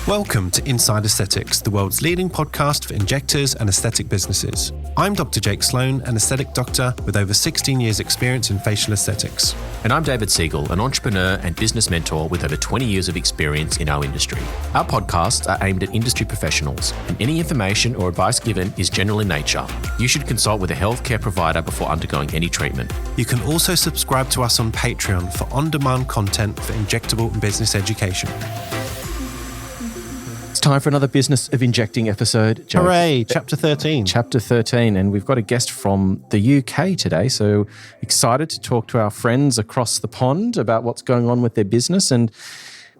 Welcome to Inside Aesthetics, the world's leading podcast for injectors and aesthetic businesses. I'm Dr. Jake Sloan, an aesthetic doctor with over 16 years experience in facial aesthetics. And I'm David Siegel, an entrepreneur and business mentor with over 20 years of experience in our industry. Our podcasts are aimed at industry professionals, and any information or advice given is general in nature. You should consult with a healthcare provider before undergoing any treatment. You can also subscribe to us on Patreon for on-demand content for injectable and business education. Time for another Business of Injecting episode. Jake. Hooray, Chapter 13. Chapter 13, and we've got a guest from the UK today, so excited to talk to our friends across the pond about what's going on with their business. And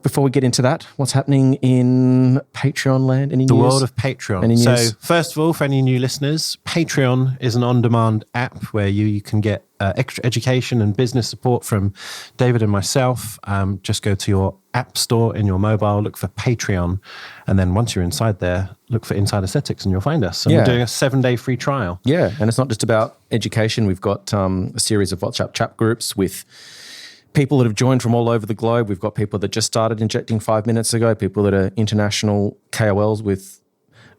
before we get into that, what's happening in Patreon land? Any the news? World of Patreon. Any so news? First of all, for any new listeners, Patreon is an on-demand app where you can get extra education and business support from David and myself. Just go to your app store in your mobile, look for Patreon, and then once you're inside there, look for Inside Aesthetics and you'll find us. And we're doing a 7-day free trial. Yeah, and it's not just about education. We've got a series of WhatsApp chat groups with people that have joined from all over the globe. We've got people that just started injecting 5 minutes ago, people that are international KOLs with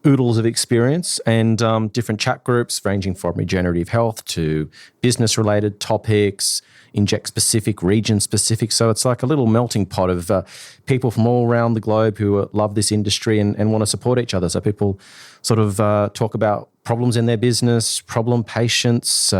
oodles of experience, and different chat groups ranging from regenerative health to business-related topics, inject-specific, region-specific. So it's like a little melting pot of people from all around the globe who love this industry and want to support each other. So people sort of talk about problems in their business, problem patients,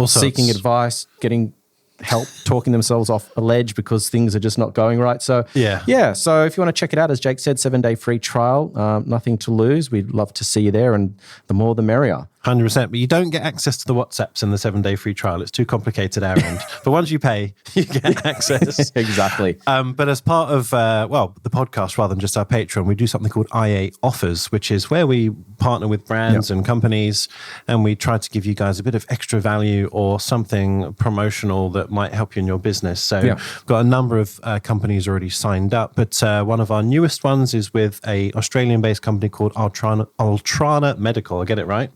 seeking advice, getting help, talking themselves off a ledge because things are just not going right. So so if you want to check it out, as Jake said, 7-day free trial, nothing to lose. We'd love to see you there, and the more the merrier. 100%, but you don't get access to the WhatsApps in the 7-day free trial. It's too complicated our end. But once you pay, you get access. Exactly. But as part of, the podcast rather than just our Patreon, we do something called IA Offers, which is where we partner with brands and companies, and we try to give you guys a bit of extra value or something promotional that might help you in your business. So we've got a number of companies already signed up, but one of our newest ones is with a Australian-based company called Ultrana Medical. I get it right?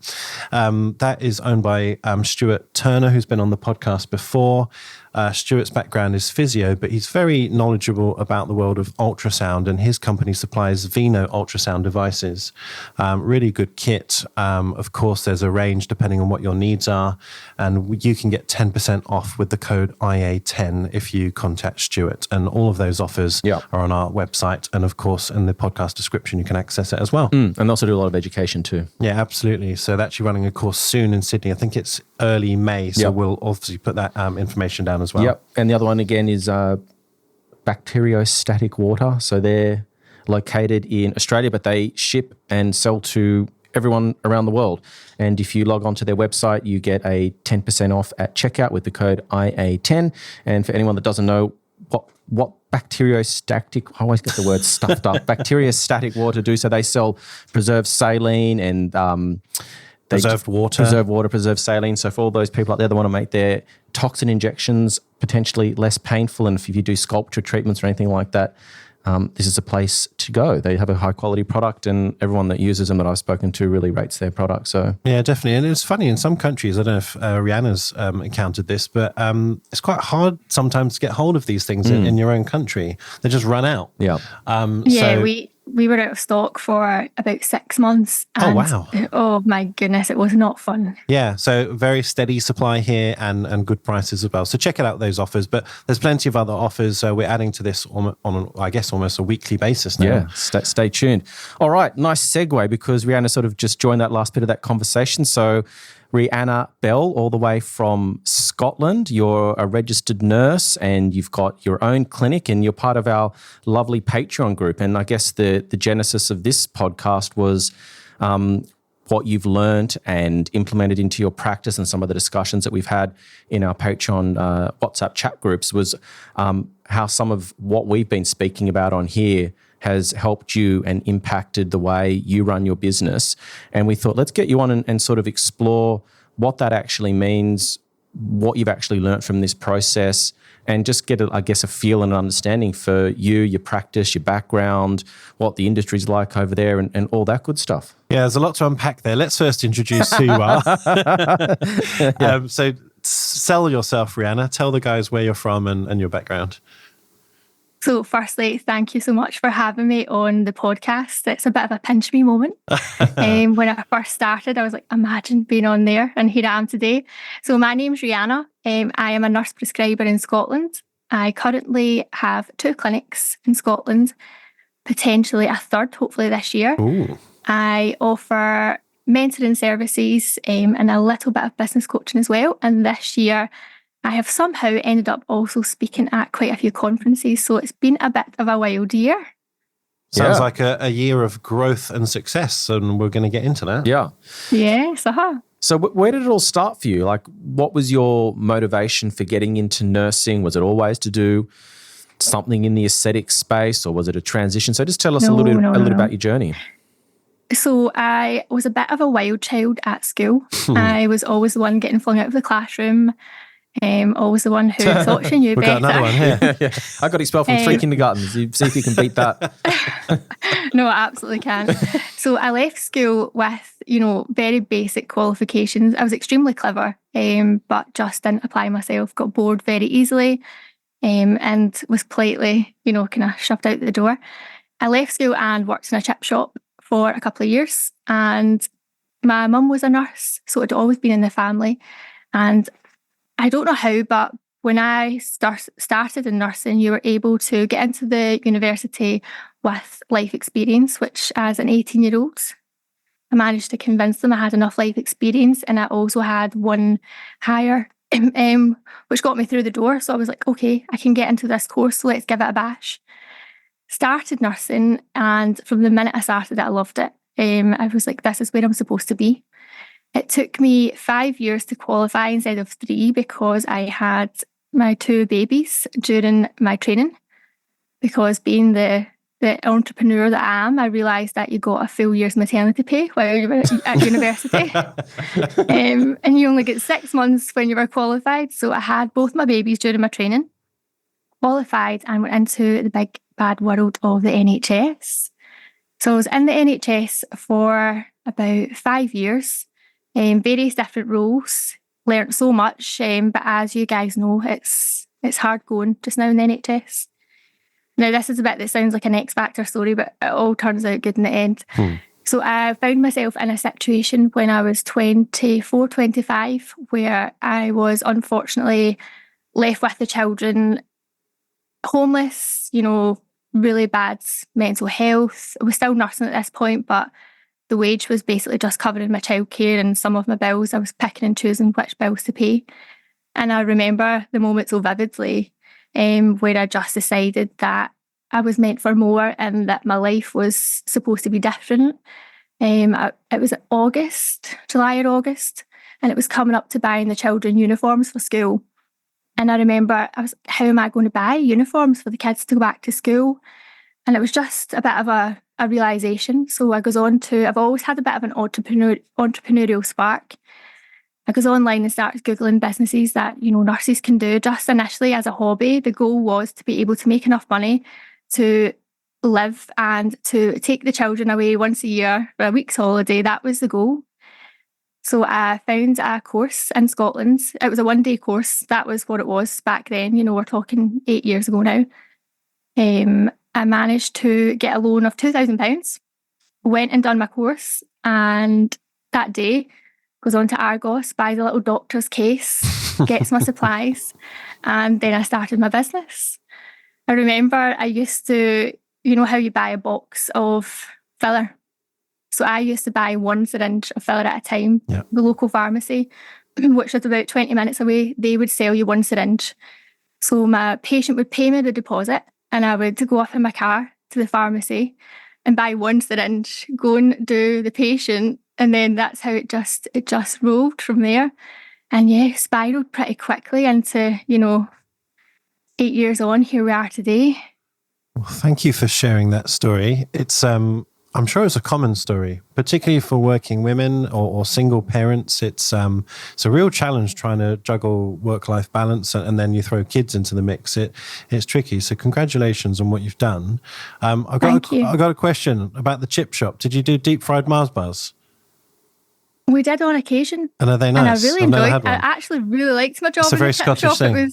That is owned by Stuart Turner, who's been on the podcast before. Stuart's background is physio, but he's very knowledgeable about the world of ultrasound, and his company supplies Vino ultrasound devices. Really good kit. Of course, there's a range depending on what your needs are, and you can get 10% off with the code IA10 if you contact Stuart. And all of those offers are on our website, and of course, in the podcast description, you can access it as well. And they also do a lot of education too. Yeah, absolutely. So they're actually running a course soon in Sydney. I think it's early May, so we'll obviously put that information down as well. Yep. And the other one again is bacteriostatic water. So they're located in Australia, but they ship and sell to everyone around the world. And if you log on to their website, you get a 10% off at checkout with the code IA10. And for anyone that doesn't know what bacteriostatic, I always get the word stuffed up, bacteriostatic water do. So they sell preserved saline and preserved water, preserved saline. So for all those people out there that want to make their toxin injections potentially less painful, and if you do sculpture treatments or anything like that, this is a place to go. They have a high quality product, and everyone that uses them that I've spoken to really rates their product. So yeah, definitely. And it's funny, in some countries, I don't know if Rhianna's encountered this, but it's quite hard sometimes to get hold of these things in your own country. They just run out. Yeah. We were out of stock for about 6 months. Oh, wow. Oh, my goodness, it was not fun. Yeah, so very steady supply here and good prices as well. So check it out, those offers. But there's plenty of other offers. We're adding to this on I guess, almost a weekly basis now. Yeah, stay tuned. All right, nice segue, because Rhianna sort of just joined that last bit of that conversation. So Rhianna Bell, all the way from Scotland. You're a registered nurse and you've got your own clinic, and you're part of our lovely Patreon group. And I guess the genesis of this podcast was what you've learned and implemented into your practice, and some of the discussions that we've had in our Patreon WhatsApp chat groups was how some of what we've been speaking about on here has helped you and impacted the way you run your business. And we thought, let's get you on and sort of explore what that actually means, what you've actually learned from this process, and just get, a feel and an understanding for you, your practice, your background, what the industry's like over there, and all that good stuff. Yeah, there's a lot to unpack there. Let's first introduce who you are. So sell yourself, Rhianna. Tell the guys where you're from and your background. So firstly, thank you so much for having me on the podcast. It's a bit of a pinch me moment. When I first started, I was like, imagine being on there, and here I am today. So my name's Rhianna. I am a nurse prescriber in Scotland. I currently have 2 clinics in Scotland, potentially a third, hopefully this year. Ooh. I offer mentoring services and a little bit of business coaching as well. And this year, I have somehow ended up also speaking at quite a few conferences. So it's been a bit of a wild year. Sounds like a year of growth and success, and we're going to get into that. Yeah. Yes, So where did it all start for you? Like, what was your motivation for getting into nursing? Was it always to do something in the aesthetic space, or was it a transition? So just tell us a little bit about your journey. So I was a bit of a wild child at school. I was always the one getting flung out of the classroom. Always the one who thought she knew better. We've got another one here. Yeah. I got expelled from 3 kindergartens. You see if you can beat that. No, I absolutely can. So I left school with, very basic qualifications. I was extremely clever, but just didn't apply myself, got bored very easily, and was politely, kind of shoved out the door. I left school and worked in a chip shop for a couple of years, and my mum was a nurse, so it had always been in the family. And I don't know how, but when I started in nursing, you were able to get into the university with life experience, which as an 18-year-old, I managed to convince them I had enough life experience, and I also had one higher, which got me through the door. So I was like, okay, I can get into this course, so let's give it a bash. Started nursing, and from the minute I started it, I loved it. I was like, this is where I'm supposed to be. It took me 5 years to qualify instead of 3 because I had my 2 babies during my training. Because being the entrepreneur that I am, I realised that you got a full year's maternity pay while you were at university. And you only get 6 months when you were qualified. So I had both my babies during my training, qualified, and went into the big bad world of the NHS. So I was in the NHS for about 5 years. Various different roles, learnt so much, but as you guys know, it's hard going just now in the NHS. Now, this is a bit that sounds like an X Factor story, but it all turns out good in the end. So I found myself in a situation when I was 24, 25, where I was unfortunately left with the children, homeless, really bad mental health. I was still nursing at this point, but the wage was basically just covering my childcare and some of my bills. I was picking and choosing which bills to pay. And I remember the moment so vividly where I just decided that I was meant for more and that my life was supposed to be different. It was July or August, and it was coming up to buying the children uniforms for school. And I remember I was, how am I going to buy uniforms for the kids to go back to school? And it was just a bit of a realisation. So I goes on to, I've always had a bit of an entrepreneurial spark. I goes online and started Googling businesses that, nurses can do. Just initially as a hobby, the goal was to be able to make enough money to live and to take the children away once a year for a week's holiday. That was the goal. So I found a course in Scotland. It was a 1-day course. That was what it was back then. We're talking 8 years ago now. I managed to get a loan of £2,000, went and done my course, and that day goes on to Argos, buys a little doctor's case, gets my supplies, and then I started my business. I remember I used to, how you buy a box of filler. So I used to buy 1 syringe of filler at a time. Yeah. The local pharmacy, which was about 20 minutes away, they would sell you 1 syringe. So my patient would pay me the deposit, and I would go off in my car to the pharmacy and buy 1 syringe, go and do the patient, and then that's how it just rolled from there. And yeah, spiraled pretty quickly into, 8 years on, here we are today. Well, thank you for sharing that story. It's I'm sure it's a common story, particularly for working women or single parents. It's a real challenge trying to juggle work-life balance, and then you throw kids into the mix. It's tricky. So congratulations on what you've done. I've got a question about the chip shop. Did you do deep fried Mars bars? We did on occasion. And are they nice? And I really enjoyed it. I actually really liked my job. It's a very Scottish thing.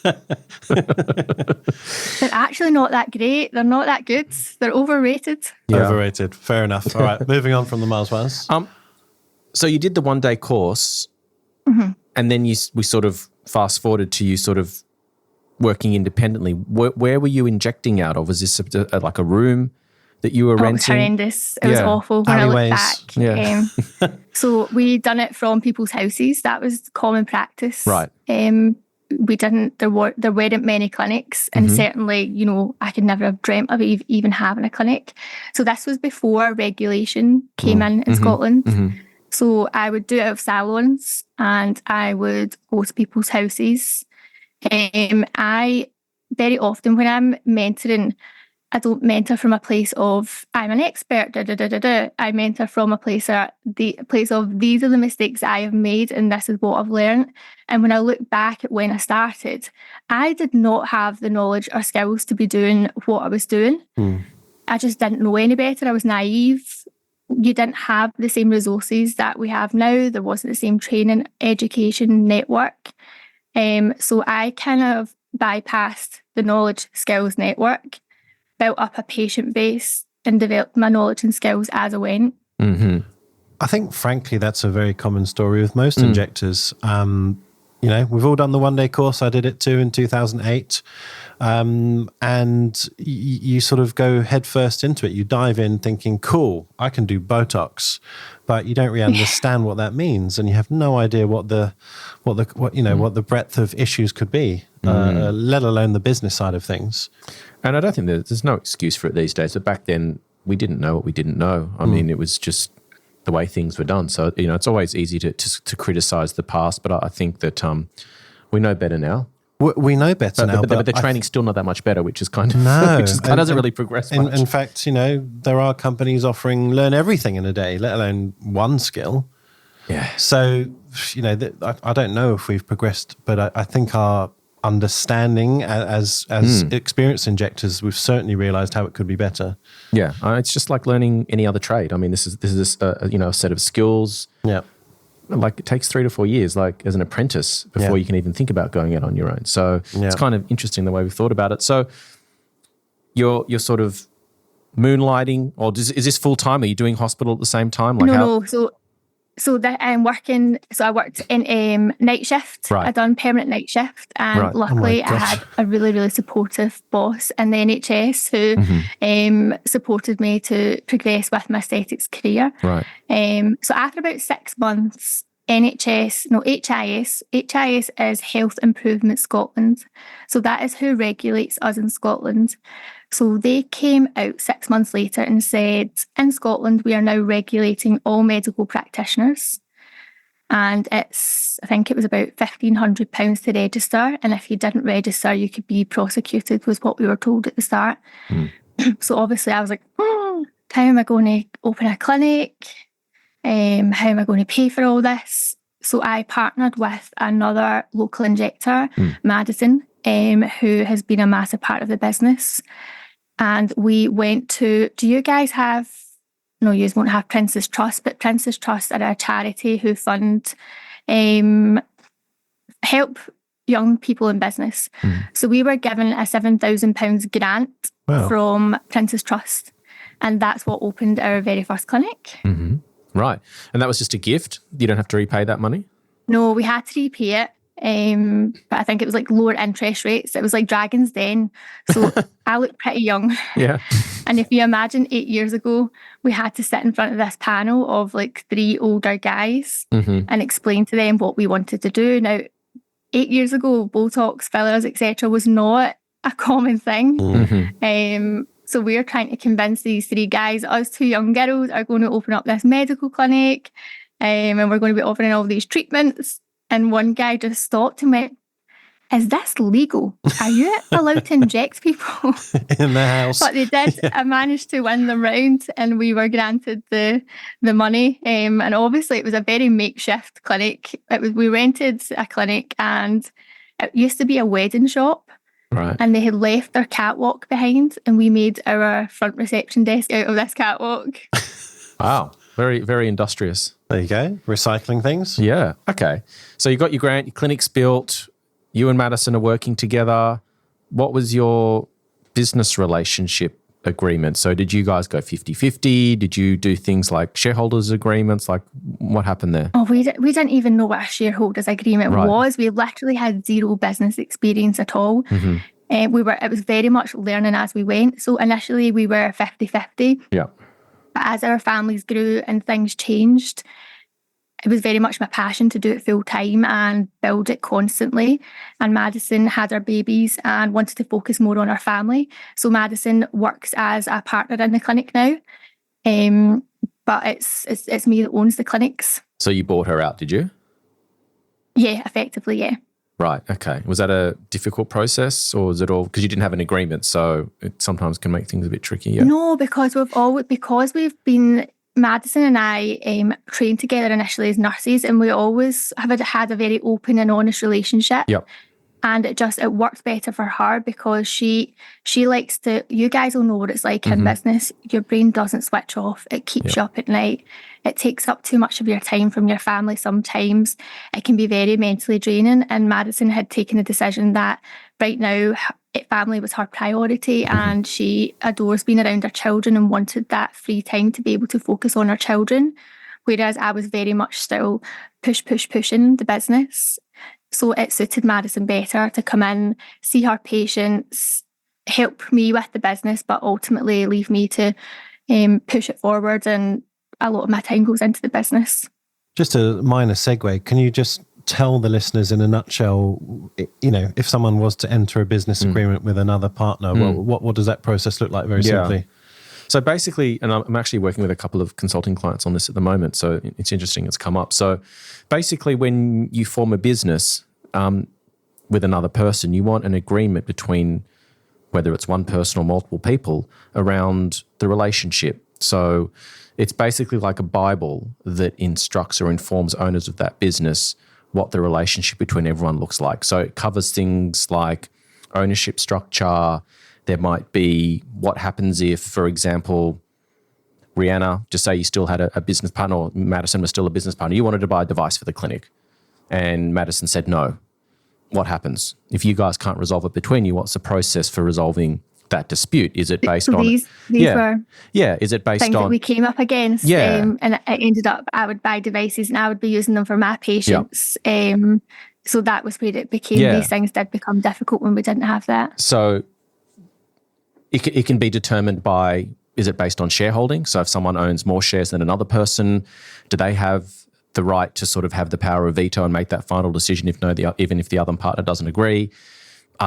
They're actually not that great. They're not that good. They're overrated. Yeah. Overrated. Fair enough. All right, moving on from the Mars ones. So you did the 1-day course, and then we sort of fast forwarded to you sort of working independently. Where were you injecting out of? Was this like a room that you were renting? It was horrendous. It was awful when Alleyways. I look back. Yeah. So we done it from people's houses. That was common practice. Right. We didn't. There weren't many clinics, and certainly, I could never have dreamt of even having a clinic. So this was before regulation came in Scotland. So I would do it out of salons, and I would go to people's houses. I very often, when I'm mentoring, I don't mentor from a place of I'm an expert. I mentor from a place of these are the mistakes I have made, and this is what I've learned. And when I look back at when I started, I did not have the knowledge or skills to be doing what I was doing. I just didn't know any better. I was naive. You didn't have the same resources that we have now. There wasn't the same training, education network. So I kind of bypassed the knowledge skills network, built up a patient base, and developed my knowledge and skills as I went. I think, frankly, that's a very common story with most injectors. We've all done the 1-day course. I did it too in 2008. And you sort of go headfirst into it. You dive in thinking, cool, I can do Botox, but you don't really understand what that means, and you have no idea what the breadth of issues could be, let alone the business side of things. And I don't think there's no excuse for it these days. But back then, we didn't know what we didn't know. I mean, it was just the way things were done. So it's always easy to criticize the past, but I think that we know better now. We know better now, but the training's still not that much better, which is kind of doesn't really progress much. In fact, there are companies offering learn everything in a day, let alone one skill. Yeah. So I don't know if we've progressed, but I think our understanding as experienced injectors, we've certainly realised how it could be better. Yeah, it's just like learning any other trade. I mean, this is a set of skills. Yeah. Like it takes 3 to 4 years, like as an apprentice, before you can even think about going out on your own. So it's kind of interesting the way we've thought about it. So you're sort of moonlighting, or is this full time? Are you doing hospital at the same time? No. So that I'm working. So I worked in night shift. Right. I done permanent night shift, and luckily I had a really, really supportive boss in the NHS who supported me to progress with my aesthetics career. Right. So after about 6 months, HIS is Health Improvement Scotland. So that is who regulates us in Scotland. So they came out 6 months later and said, in Scotland, we are now regulating all medical practitioners. And I think it was about £1,500 to register. And if you didn't register, you could be prosecuted, was what we were told at the start. So obviously I was like, how am I going to open a clinic? How am I going to pay for all this? So I partnered with another local injector, Madison, who has been a massive part of the business. And we went to, do you guys have, no, you won't have Prince's Trust, but Prince's Trust are a charity who fund, help young people in business. So we were given a £7,000 grant from Prince's Trust. And that's what opened our very first clinic. Right. And that was just a gift? You don't have to repay that money? No, we had to repay it. But I think it was like lower interest rates. It was like Dragon's Den. So I look pretty young. Yeah. And if you imagine 8 years ago, we had to sit in front of this panel of like 3 older guys and explain to them what we wanted to do. Now, 8 years ago, Botox, fillers, etc. was not a common thing. So we're trying to convince these 3 guys, us 2 young girls are going to open up this medical clinic and we're going to be offering all these treatments. And one guy just stopped and went, is this legal? Are you allowed to inject people? In the house. But they did. Yeah. I managed to win them round and we were granted the money. And obviously it was a very makeshift clinic. We rented a clinic and it used to be a wedding shop. Right. And they had left their catwalk behind and we made our front reception desk out of this catwalk. Wow. Very, very industrious. There you go. Recycling things. Yeah. Okay. So you got your grant, your clinic's built. you and Madison are working together. What was your business relationship agreement? So did you guys go 50-50? Did you do things like shareholders agreements? Like what happened there? Oh, we didn't even know what a shareholders agreement was. We literally had zero business experience at all. Mm-hmm. It was very much learning as we went. So initially we were 50-50. Yeah. But as our families grew and things changed, it was very much my passion to do it full time and build it constantly. And Madison had our babies and wanted to focus more on our family. So Madison works as a partner in the clinic now. But it's me that owns the clinics. So you bought her out, did you? Yeah, effectively, yeah. Right. Okay. Was that a difficult process, or was it all because you didn't have an agreement? So it sometimes can make things a bit tricky. Yeah. No, because we've been Madison and I trained together initially as nurses, and we always have had a very open and honest relationship. Yep. And it worked better for her because she likes to. You guys will know what it's like in business. Your brain doesn't switch off. It keeps you up at night. It takes up too much of your time from your family sometimes. It can be very mentally draining. And Madison had taken the decision that right now family was her priority, and she adores being around her children and wanted that free time to be able to focus on her children. Whereas I was very much still pushing the business. So it suited Madison better to come in, see her patients, help me with the business, but ultimately leave me to push it forward. And a lot of my time goes into the business. Just a minor segue. Can you just tell the listeners in a nutshell, if someone was to enter a business agreement with another partner, what does that process look like very simply? So basically, and I'm actually working with a couple of consulting clients on this at the moment, so it's interesting it's come up. So basically, when you form a business with another person, you want an agreement between whether it's one person or multiple people around the relationship. So it's basically like a Bible that instructs or informs owners of that business what the relationship between everyone looks like. So it covers things like ownership structure. There might be what happens if, for example, Rhianna, just say you still had a business partner, or Madison was still a business partner. You wanted to buy a device for the clinic and Madison said no. What happens? If you guys can't resolve it between you, what's the process for resolving that dispute? Is it based on... These were is it based things on... that we came up against. And it ended up, I would buy devices and I would be using them for my patients. So that was where it became, these things did become difficult when we didn't have that. So it can be determined by, is it based on shareholding? So if someone owns more shares than another person, do they have the right to sort of have the power of veto and make that final decision even if the other partner doesn't agree?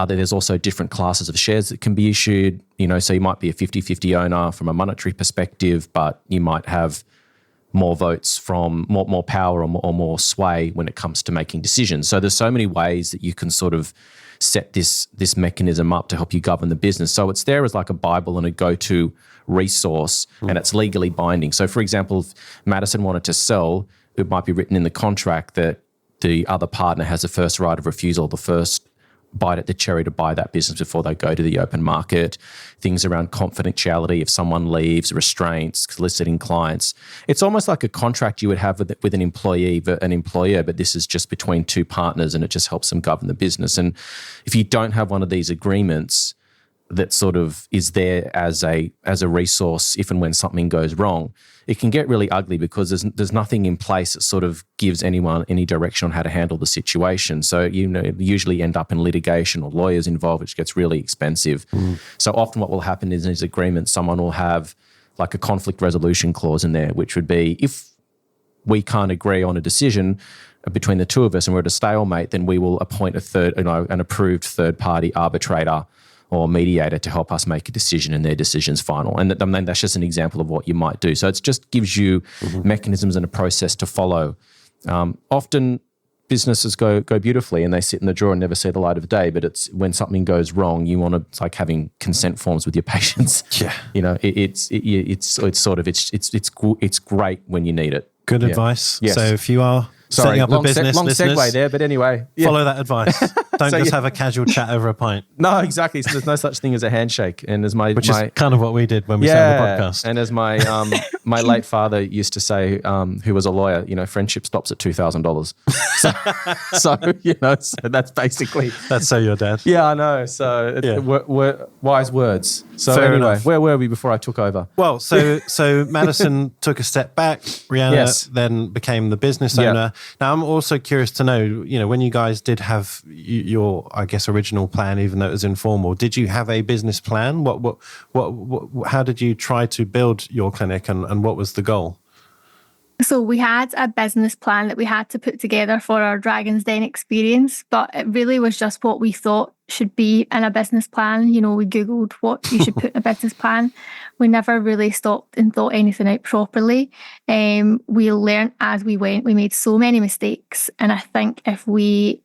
There's also different classes of shares that can be issued. So you might be a 50-50 owner from a monetary perspective, but you might have more votes from more power or more sway when it comes to making decisions. So there's so many ways that you can sort of set this mechanism up to help you govern the business. So it's there as like a Bible and a go-to resource, and it's legally binding. So for example, if Madison wanted to sell, it might be written in the contract that the other partner has the first right of refusal, the first bite at the cherry to buy that business before they go to the open market. Things around confidentiality, if someone leaves, restraints, soliciting clients. It's almost like a contract you would have with an employee, an employer, but this is just between two partners and it just helps them govern the business. And if you don't have one of these agreements that sort of is there as a resource if and when something goes wrong, it can get really ugly because there's nothing in place that sort of gives anyone any direction on how to handle the situation. So you usually end up in litigation or lawyers involved, which gets really expensive. So often what will happen is in these agreements, someone will have like a conflict resolution clause in there, which would be if we can't agree on a decision between the two of us and we're at a stalemate, then we will appoint an approved third-party arbitrator or mediator to help us make a decision, and their decision's final. And that's just an example of what you might do. So it just gives you mechanisms and a process to follow. Often businesses go beautifully and they sit in the drawer and never see the light of day, but it's when something goes wrong, you want to, it's like having consent forms with your patients. Yeah. It's great when you need it. Good advice. Yes. So if you are Setting up a business, long listeners, segue there, but anyway. Yeah. follow that advice. Don't just have a casual chat over a pint. No, exactly. So there's no such thing as a handshake. And as Which is kind of what we did when we started the podcast. And as my my late father used to say, who was a lawyer, friendship stops at $2,000. So that's basically. That's so your dad. Yeah, I know. So wise words. So Fair anyway, enough. where were we before I took over? Well, so Madison took a step back. Rhianna then became the business owner. Now, I'm also curious to know, when you guys did have your, I guess, original plan, even though it was informal, did you have a business plan? What how did you try to build your clinic, and what was the goal? So we had a business plan that we had to put together for our Dragon's Den experience, but it really was just what we thought should be in a business plan. We Googled what you should put in a business plan. We never really stopped and thought anything out properly. We learned as we went. We made so many mistakes. And I think if we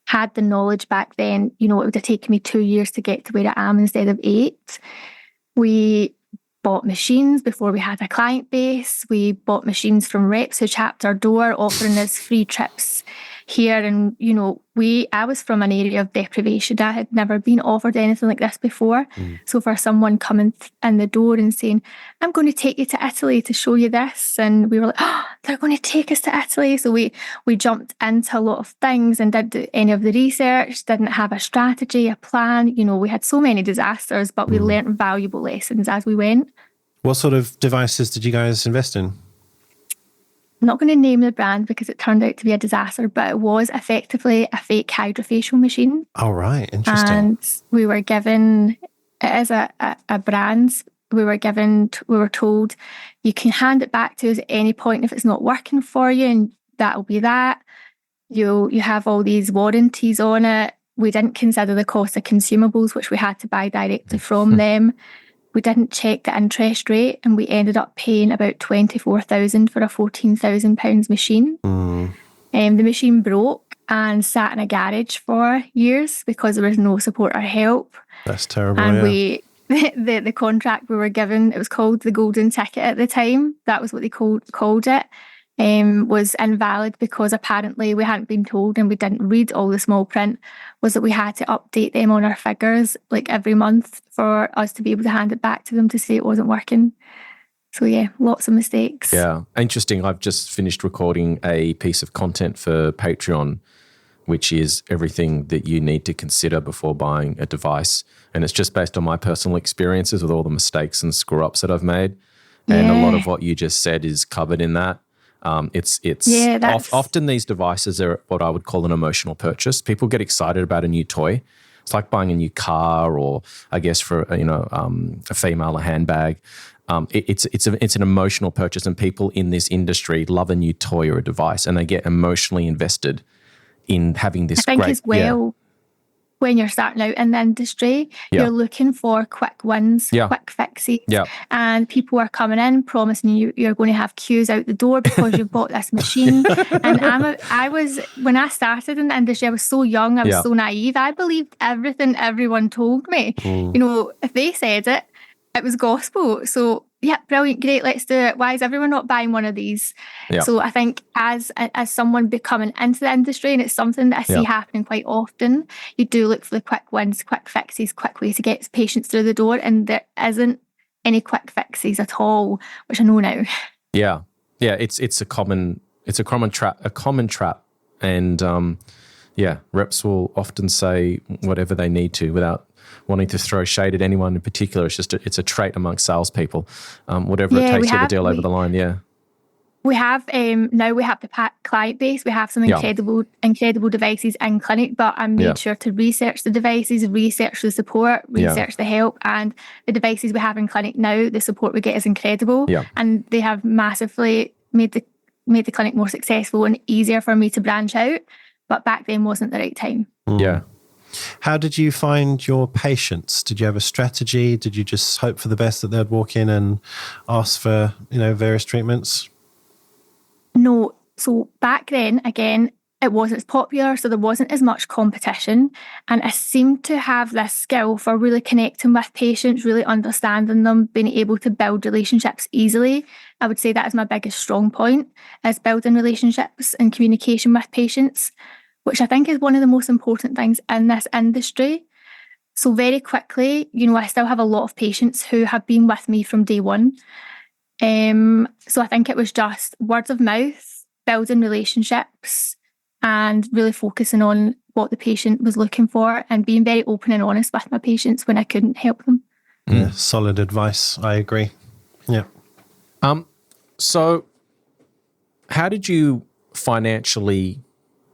had the knowledge back then, it would have taken me 2 years to get to where I am instead of 8. We bought machines before we had a client base. We bought machines from reps who tapped our door, offering us free trips here. And, I was from an area of deprivation. I had never been offered anything like this before. So for someone coming in the door and saying, I'm going to take you to Italy to show you this. And we were like, oh, they're going to take us to Italy. So we jumped into a lot of things and didn't do any of the research, didn't have a strategy, a plan. We had so many disasters, but we learnt valuable lessons as we went. What sort of devices did you guys invest in? I'm not going to name the brand because it turned out to be a disaster, but it was effectively a fake hydrofacial machine. Oh, right. Interesting. And we were given, it is a brand, we were told you can hand it back to us at any point if it's not working for you, and that'll be that. You have all these warranties on it. We didn't consider the cost of consumables, which we had to buy directly from them. We didn't check the interest rate, and we ended up paying about $24,000 for a £14,000 machine. The machine broke and sat in a garage for years because there was no support or help. That's terrible. And the contract we were given, it was called the golden ticket at the time. That was what they called it. Was invalid because apparently we hadn't been told, and we didn't read all the small print, was that we had to update them on our figures like every month for us to be able to hand it back to them to say it wasn't working. So lots of mistakes. Yeah, interesting. I've just finished recording a piece of content for Patreon, which is everything that you need to consider before buying a device. And it's just based on my personal experiences with all the mistakes and screw-ups that I've made. And a lot of what you just said is covered in that. Often these devices are what I would call an emotional purchase. People get excited about a new toy. It's like buying a new car, or I guess for a female, a handbag. It's an emotional purchase, and people in this industry love a new toy or a device, and they get emotionally invested in having this. I think as well. When you're starting out in the industry, you're looking for quick wins, quick fixes. And people are coming in promising you're going to have queues out the door because you've bought this machine. And when I started in the industry, I was so young, I was so naive. I believed everything everyone told me. If they said it, it was gospel. So brilliant, great, let's do it. Why is everyone not buying one of these? So I think as someone becoming into the industry, and it's something that I see happening quite often, you do look for the quick wins, quick fixes, quick ways to get patients through the door, and there isn't any quick fixes at all, which I know now. It's a common trap, and reps will often say whatever they need to without wanting to throw shade at anyone in particular. It's a trait amongst salespeople. Whatever it takes to get the deal over the line. We have now we have the client base. We have some incredible devices in clinic, but I made sure to research the devices, research the support, research the help, and the devices we have in clinic now, the support we get is incredible, and they have massively made the clinic more successful and easier for me to branch out. But back then wasn't the right time. How did you find your patients? Did you have a strategy? Did you just hope for the best that they'd walk in and ask for, various treatments? No. So back then, again, it wasn't as popular, so there wasn't as much competition. And I seemed to have this skill for really connecting with patients, really understanding them, being able to build relationships easily. I would say that is my biggest strong point, is building relationships and communication with patients, which I think is one of the most important things in this industry. So very quickly, I still have a lot of patients who have been with me from day one. So I think it was just words of mouth, building relationships, and really focusing on what the patient was looking for and being very open and honest with my patients when I couldn't help them. Yeah, solid advice. I agree. Yeah. So how did you financially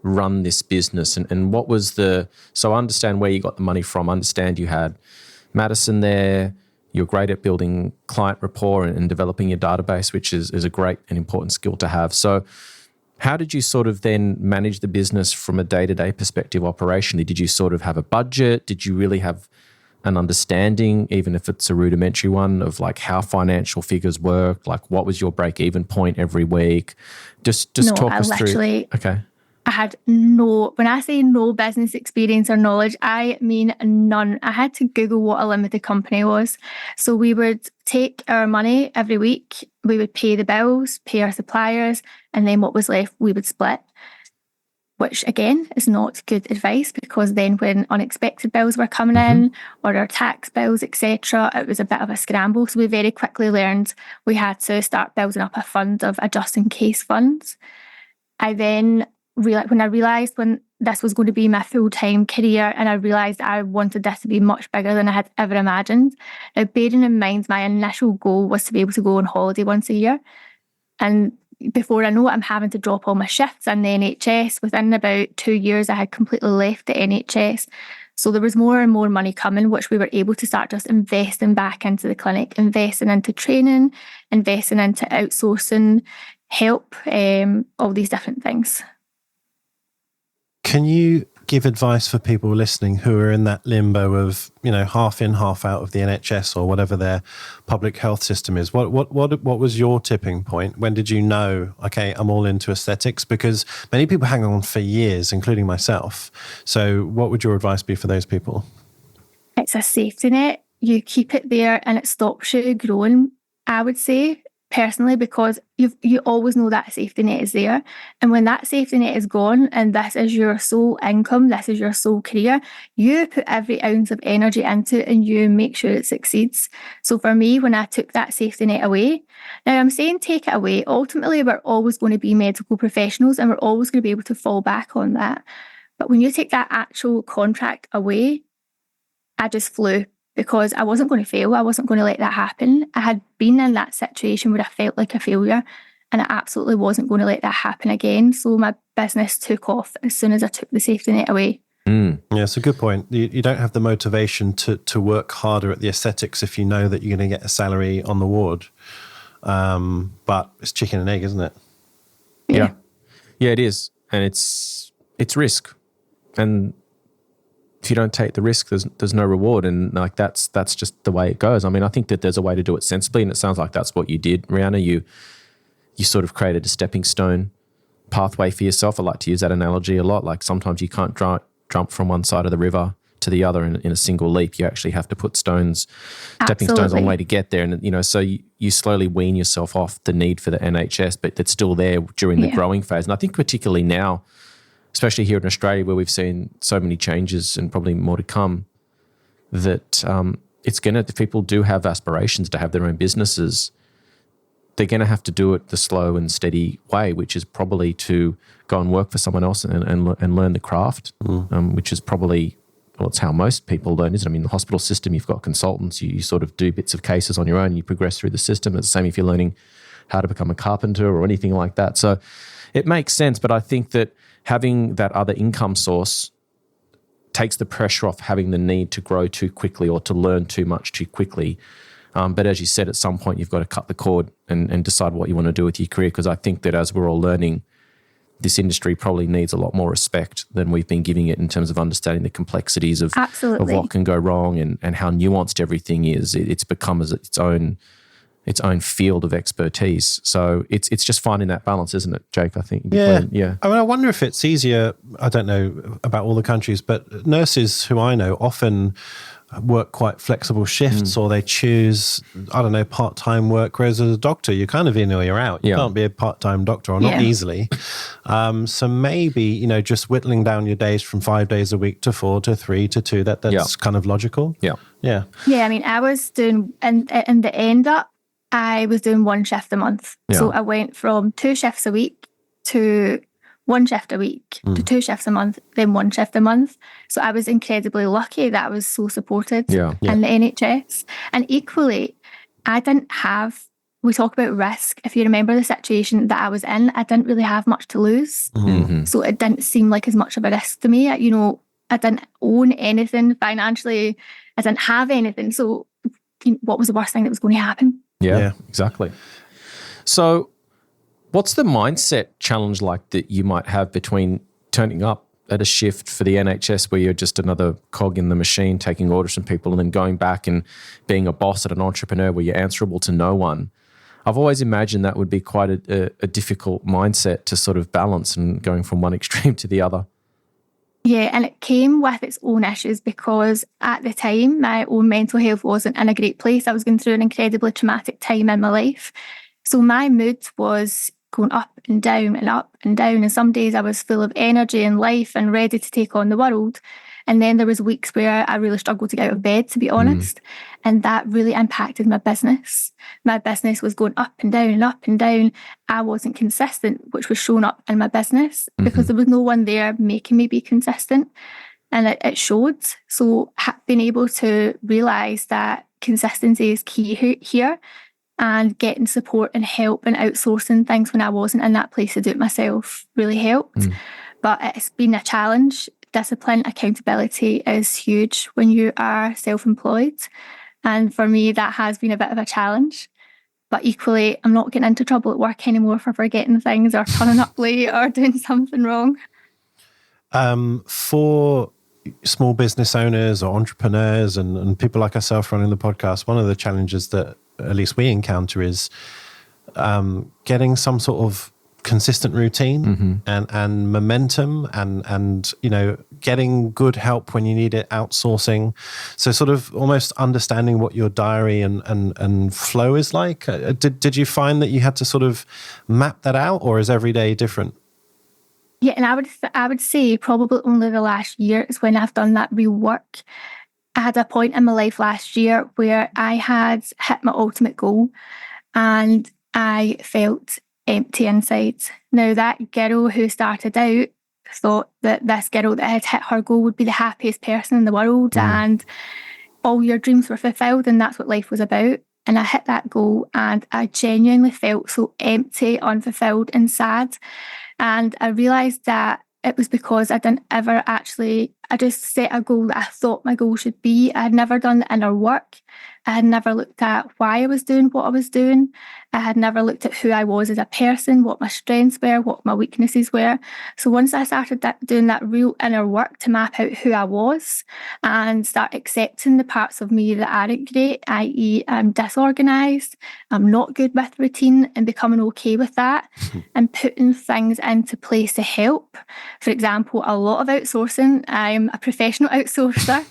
run this business, and what was so I understand where you got the money from. I understand you had Madison there. You're great at building client rapport and developing your database, which is a great and important skill to have. So how did you sort of then manage the business from a day-to-day perspective operationally? Did you sort of have a budget? Did you really have an understanding, even if it's a rudimentary one, of like how financial figures work? Like what was your break-even point every week? Just talk us through. Okay. I had when I say no business experience or knowledge, I mean none. I had to Google what a limited company was. So we would take our money every week, we would pay the bills, pay our suppliers, and then what was left, we would split, which again is not good advice, because then when unexpected bills were coming in, or our tax bills, etc., it was a bit of a scramble. So we very quickly learned we had to start building up a fund of a just in case funds. I then when I realised when this was going to be my full-time career, and I realised I wanted this to be much bigger than I had ever imagined. Now, bearing in mind my initial goal was to be able to go on holiday once a year. And before I know it, I'm having to drop all my shifts in the NHS. Within about 2 years, I had completely left the NHS. So there was more and more money coming, which we were able to start just investing back into the clinic, investing into training, investing into outsourcing help, all these different things. Can you give advice for people listening who are in that limbo of, half in, half out of the NHS or whatever their public health system is? What was your tipping point? When did you know, okay, I'm all into aesthetics? Because many people hang on for years, including myself. So what would your advice be for those people? It's a safety net. You keep it there and it stops you growing, I would say, personally, because you always know that safety net is there. And when that safety net is gone and this is your sole income, this is your sole career, you put every ounce of energy into it and you make sure it succeeds. So for me, when I took that safety net away, now I'm saying take it away, ultimately we're always going to be medical professionals and we're always going to be able to fall back on that. But when you take that actual contract away, I just flew. Because I wasn't going to fail. I wasn't going to let that happen. I had been in that situation where I felt like a failure, and I absolutely wasn't going to let that happen again. So my business took off as soon as I took the safety net away. Yeah, it's a good point. You don't have the motivation to work harder at the aesthetics if you know that you're going to get a salary on the ward. But it's chicken and egg, isn't it? Yeah, it is. And it's risk. And if you don't take the risk, there's no reward, and like that's just the way it goes. I mean, I think that there's a way to do it sensibly, and it sounds like that's what you did, Rhianna. You sort of created a stepping stone pathway for yourself. I like to use that analogy a lot. Like sometimes you can't jump from one side of the river to the other in a single leap. You actually have to put stepping stones on the way to get there, and so you slowly wean yourself off the need for the NHS, but it's still there during the growing phase. And I think particularly now, especially here in Australia, where we've seen so many changes and probably more to come, that if people do have aspirations to have their own businesses, they're going to have to do it the slow and steady way, which is probably to go and work for someone else and learn the craft, which is probably, it's how most people learn, isn't it? I mean, the hospital system, you've got consultants, you sort of do bits of cases on your own and you progress through the system. It's the same if you're learning how to become a carpenter or anything like that. So it makes sense, but I think that having that other income source takes the pressure off having the need to grow too quickly or to learn too much too quickly. But as you said, at some point you've got to cut the cord and decide what you want to do with your career, because I think that as we're all learning, this industry probably needs a lot more respect than we've been giving it in terms of understanding the complexities of what can go wrong and how nuanced everything is. It's become its own its own field of expertise. So it's just finding that balance, isn't it, Jake? I think. Yeah. I mean, I wonder if it's easier. I don't know about all the countries, but nurses who I know often work quite flexible shifts, or they choose, I don't know, part-time work, whereas as a doctor, you're kind of in or you're out. You can't be a part-time doctor, or not easily. So maybe, just whittling down your days from 5 days a week to 4 to 3 to 2, that's kind of logical. Yeah. I mean, I was doing, in the end up, I was doing 1 shift a month. So I went from 2 shifts a week to 1 shift a week to 2 shifts a month, then 1 shift a month. So I was incredibly lucky that I was so supported in the NHS. And equally, I didn't have, we talk about risk. If you remember the situation that I was in, I didn't really have much to lose. So it didn't seem like as much of a risk to me. I didn't own anything financially. I didn't have anything. So what was the worst thing that was going to happen? Yeah, exactly. So what's the mindset challenge like that you might have between turning up at a shift for the NHS where you're just another cog in the machine taking orders from people, and then going back and being a boss at an entrepreneur where you're answerable to no one? I've always imagined that would be quite a difficult mindset to sort of balance, and going from one extreme to the other. Yeah, and it came with its own issues because at the time, my own mental health wasn't in a great place. I was going through an incredibly traumatic time in my life. So my mood was going up and down and up and down. And some days I was full of energy and life and ready to take on the world. And then there was weeks where I really struggled to get out of bed, to be honest. And that really impacted my business. My business was going up and down and up and down. I wasn't consistent, which was shown up in my business because there was no one there making me be consistent. And it showed. So being able to realise that consistency is key here, and getting support and help and outsourcing things when I wasn't in that place to do it myself really helped. But it's been a challenge. Discipline, accountability is huge when you are self-employed. And for me, that has been a bit of a challenge. But equally, I'm not getting into trouble at work anymore for forgetting things or turning up late or doing something wrong. For small business owners or entrepreneurs and people like ourselves running the podcast, one of the challenges that at least we encounter is getting some sort of consistent routine and momentum and getting good help when you need it, outsourcing. So sort of almost understanding what your diary and flow is like. Did you find that you had to sort of map that out, or is every day different? Yeah, and I would say probably only the last year is when I've done that real work. I had a point in my life last year where I had hit my ultimate goal and I felt empty inside. Now, that girl who started out thought that this girl that had hit her goal would be the happiest person in the world and all your dreams were fulfilled, and that's what life was about. And I hit that goal and I genuinely felt so empty, unfulfilled and sad. And I realised that it was because I didn't ever I just set a goal that I thought my goal should be. I had never done the inner work. I had never looked at why I was doing what I was doing. I had never looked at who I was as a person, what my strengths were, what my weaknesses were. So once I started doing that real inner work to map out who I was and start accepting the parts of me that aren't great, i.e. I'm disorganised, I'm not good with routine, and becoming okay with that and putting things into place to help. For example, a lot of outsourcing. I'm a professional outsourcer.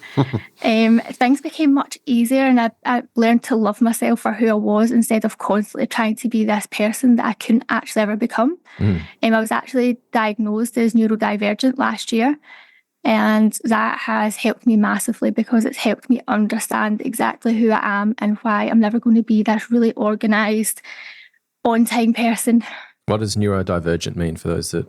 Things became much easier, and I learned to love myself for who I was instead of constantly trying to be this person that I couldn't actually ever become. I was actually diagnosed as neurodivergent last year, and that has helped me massively because it's helped me understand exactly who I am and why I'm never going to be this really organised, on-time person. What does neurodivergent mean for those that,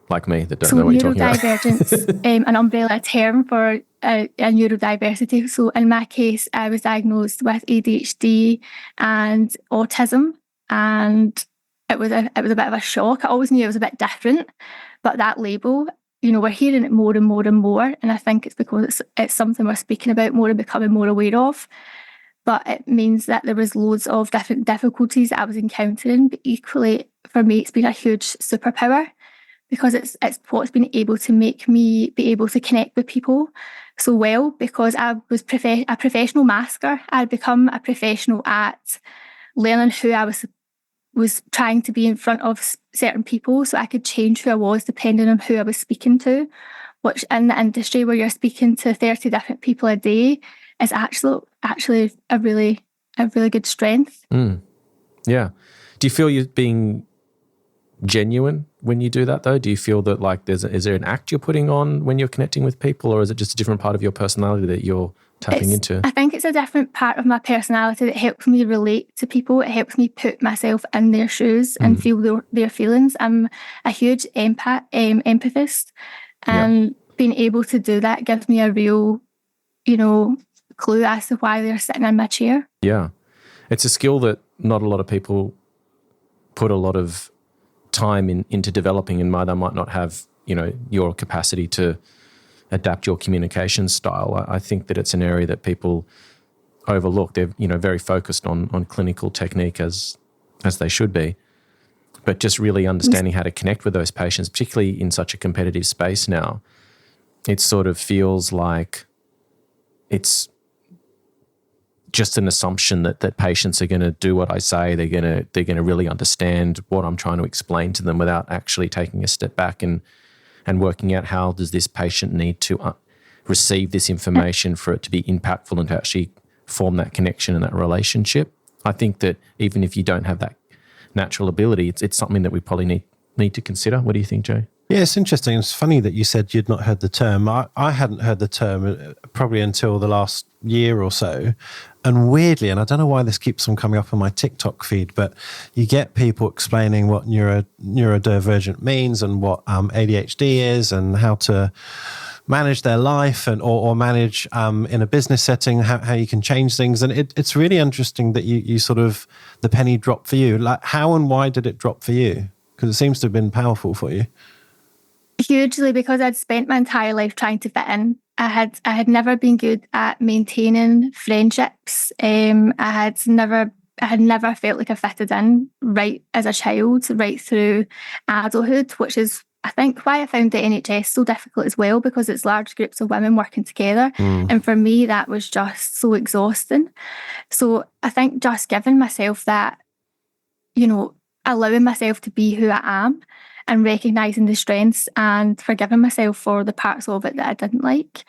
like me, that don't know what you're talking about? Neurodivergence, an umbrella term for a neurodiversity. So in my case, I was diagnosed with ADHD and autism, and it was a bit of a shock. I always knew it was a bit different, but that label, we're hearing it more and more and more, and I think it's because it's something we're speaking about more and becoming more aware of. But it means that there was loads of different difficulties that I was encountering, but equally for me, it's been a huge superpower, because it's what's been able to make me be able to connect with people so well, because I was a professional masker. I'd become a professional at learning who I was trying to be in front of certain people so I could change who I was depending on who I was speaking to, which in the industry where you're speaking to 30 different people a day is actually a really good strength. Yeah. Do you feel you're being genuine when you do that though? Do you feel that like is there an act you're putting on when you're connecting with people, or is it just a different part of your personality that you're tapping into? I think it's a different part of my personality that helps me relate to people. It helps me put myself in their shoes and feel their feelings. I'm a huge empathist, and being able to do that gives me a real, clue as to why they're sitting in my chair. Yeah. It's a skill that not a lot of people put a lot of time into developing, and they might not have, your capacity to adapt your communication style. I think that it's an area that people overlook. They're, very focused on clinical technique as they should be, but just really understanding how to connect with those patients, particularly in such a competitive space now, it sort of feels like it's just an assumption that patients are going to do what I say. They're going to really understand what I'm trying to explain to them without actually taking a step back and working out how does this patient need to receive this information for it to be impactful and to actually form that connection and that relationship. I think that even if you don't have that natural ability, it's something that we probably need to consider. What do you think, Joe? Yeah, it's interesting. It's funny that you said you'd not heard the term. I hadn't heard the term probably until the last year or so. And weirdly, and I don't know why this keeps on coming up on my TikTok feed, but you get people explaining what neurodivergent means and what ADHD is and how to manage their life and or manage in a business setting, how you can change things. And it's really interesting that you sort of, the penny dropped for you. Like, how and why did it drop for you? Because it seems to have been powerful for you. Hugely, because I'd spent my entire life trying to fit in. I had never been good at maintaining friendships. I had never felt like I fitted in right as a child, right through adulthood, which is, I think, why I found the NHS so difficult as well, because it's large groups of women working together. And for me, that was just so exhausting. So I think just giving myself that, allowing myself to be who I am and recognising the strengths and forgiving myself for the parts of it that I didn't like.